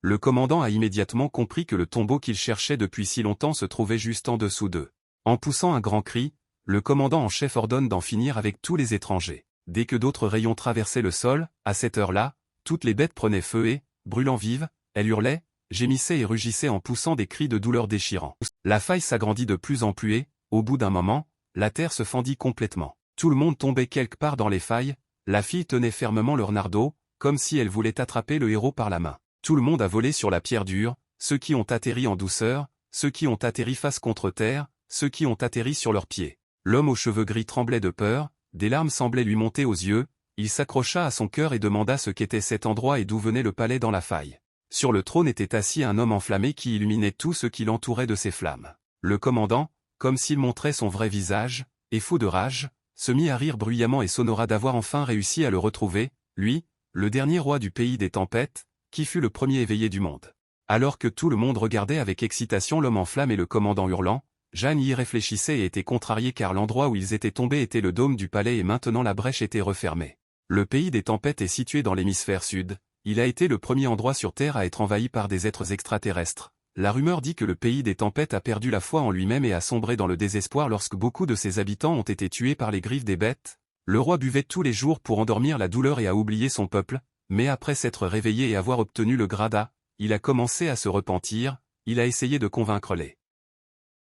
Le commandant a immédiatement compris que le tombeau qu'il cherchait depuis si longtemps se trouvait juste en dessous d'eux. En poussant un grand cri, le commandant en chef ordonne d'en finir avec tous les étrangers. Dès que d'autres rayons traversaient le sol, à cette heure-là, toutes les bêtes prenaient feu et, brûlant vives, elles hurlaient, gémissaient et rugissaient en poussant des cris de douleur déchirants. La faille s'agrandit de plus en plus et, au bout d'un moment, la terre se fendit complètement. Tout le monde tombait quelque part dans les failles, la fille tenait fermement le renardeau, comme si elle voulait attraper le héros par la main. Tout le monde a volé sur la pierre dure, ceux qui ont atterri en douceur, ceux qui ont atterri face contre terre, ceux qui ont atterri sur leurs pieds. L'homme aux cheveux gris tremblait de peur, des larmes semblaient lui monter aux yeux, il s'accrocha à son cœur et demanda ce qu'était cet endroit et d'où venait le palais dans la faille. Sur le trône était assis un homme enflammé qui illuminait tout ce qui l'entourait de ses flammes. Le commandant, comme s'il montrait son vrai visage, et fou de rage, se mit à rire bruyamment et s'honora d'avoir enfin réussi à le retrouver, lui, le dernier roi du pays des tempêtes, qui fut le premier éveillé du monde. Alors que tout le monde regardait avec excitation l'homme en flammes et le commandant hurlant, Jeanne y réfléchissait et était contrariée car l'endroit où ils étaient tombés était le dôme du palais et maintenant la brèche était refermée. Le pays des tempêtes est situé dans l'hémisphère sud, il a été le premier endroit sur Terre à être envahi par des êtres extraterrestres. La rumeur dit que le pays des tempêtes a perdu la foi en lui-même et a sombré dans le désespoir lorsque beaucoup de ses habitants ont été tués par les griffes des bêtes. Le roi buvait tous les jours pour endormir la douleur et a oublié son peuple, mais après s'être réveillé et avoir obtenu le grada, il a commencé à se repentir, il a essayé de convaincre les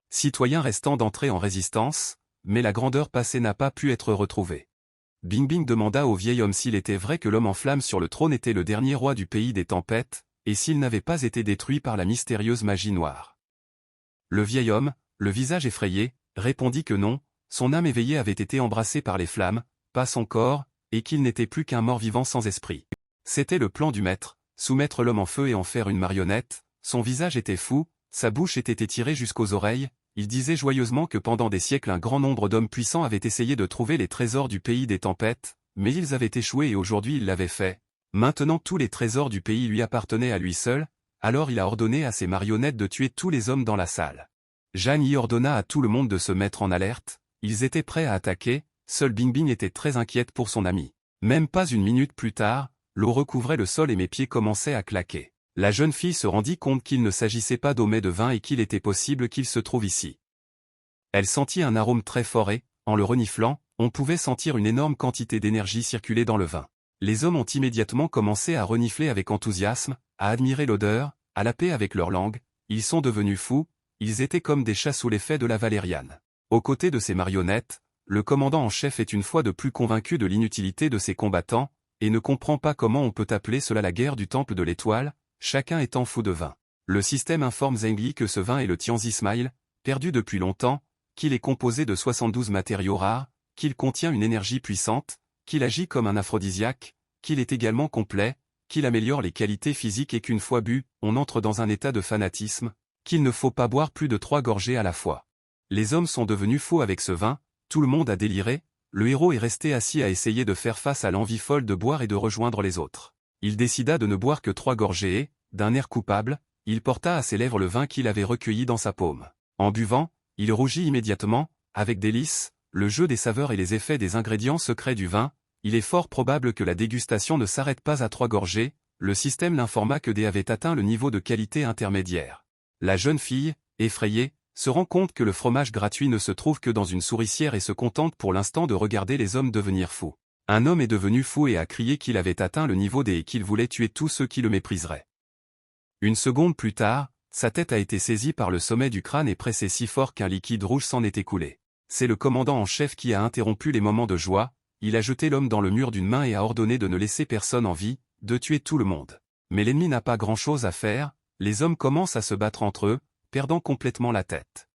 citoyens restants d'entrer en résistance, mais la grandeur passée n'a pas pu être retrouvée. Bing Bing demanda au vieil homme s'il était vrai que l'homme en flammes sur le trône était le dernier roi du pays des tempêtes, et s'il n'avait pas été détruit par la mystérieuse magie noire. Le vieil homme, le visage effrayé, répondit que non, son âme éveillée avait été embrassée par les flammes, pas son corps, et qu'il n'était plus qu'un mort-vivant sans esprit. C'était le plan du maître, soumettre l'homme en feu et en faire une marionnette, son visage était fou, sa bouche était étirée jusqu'aux oreilles, il disait joyeusement que pendant des siècles un grand nombre d'hommes puissants avaient essayé de trouver les trésors du pays des tempêtes, mais ils avaient échoué et aujourd'hui il l'avait fait. Maintenant tous les trésors du pays lui appartenaient à lui seul, alors il a ordonné à ses marionnettes de tuer tous les hommes dans la salle. Jeanne y ordonna à tout le monde de se mettre en alerte, ils étaient prêts à attaquer, seule Bing Bing était très inquiète pour son ami. Même pas une minute plus tard, l'eau recouvrait le sol et mes pieds commençaient à claquer. La jeune fille se rendit compte qu'il ne s'agissait pas d'eau mais de vin et qu'il était possible qu'il se trouve ici. Elle sentit un arôme très fort et, en le reniflant, on pouvait sentir une énorme quantité d'énergie circuler dans le vin. Les hommes ont immédiatement commencé à renifler avec enthousiasme, à admirer l'odeur, à laper avec leur langue, ils sont devenus fous, ils étaient comme des chats sous l'effet de la valériane. Aux côtés de ces marionnettes, le commandant en chef est une fois de plus convaincu de l'inutilité de ses combattants, et ne comprend pas comment on peut appeler cela la guerre du temple de l'étoile, chacun étant fou de vin. Le système informe Zhengli que ce vin est le Tianzi Smile, perdu depuis longtemps, qu'il est composé de 72 matériaux rares, qu'il contient une énergie puissante, qu'il agit comme un aphrodisiaque, qu'il est également complet, qu'il améliore les qualités physiques et qu'une fois bu, on entre dans un état de fanatisme, qu'il ne faut pas boire plus de 3 gorgées à la fois. Les hommes sont devenus fous avec ce vin, tout le monde a déliré, le héros est resté assis à essayer de faire face à l'envie folle de boire et de rejoindre les autres. Il décida de ne boire que 3 gorgées et, d'un air coupable, il porta à ses lèvres le vin qu'il avait recueilli dans sa paume. En buvant, il rougit immédiatement, avec délice, le jeu des saveurs et les effets des ingrédients secrets du vin, il est fort probable que la dégustation ne s'arrête pas à 3 gorgées, le système l'informa que D avait atteint le niveau de qualité intermédiaire. La jeune fille, effrayée, se rend compte que le fromage gratuit ne se trouve que dans une souricière et se contente pour l'instant de regarder les hommes devenir fous. Un homme est devenu fou et a crié qu'il avait atteint le niveau D et qu'il voulait tuer tous ceux qui le mépriseraient. Une seconde plus tard, sa tête a été saisie par le sommet du crâne et pressée si fort qu'un liquide rouge s'en est écoulé. C'est le commandant en chef qui a interrompu les moments de joie, il a jeté l'homme dans le mur d'une main et a ordonné de ne laisser personne en vie, de tuer tout le monde. Mais l'ennemi n'a pas grand-chose à faire, les hommes commencent à se battre entre eux, perdant complètement la tête.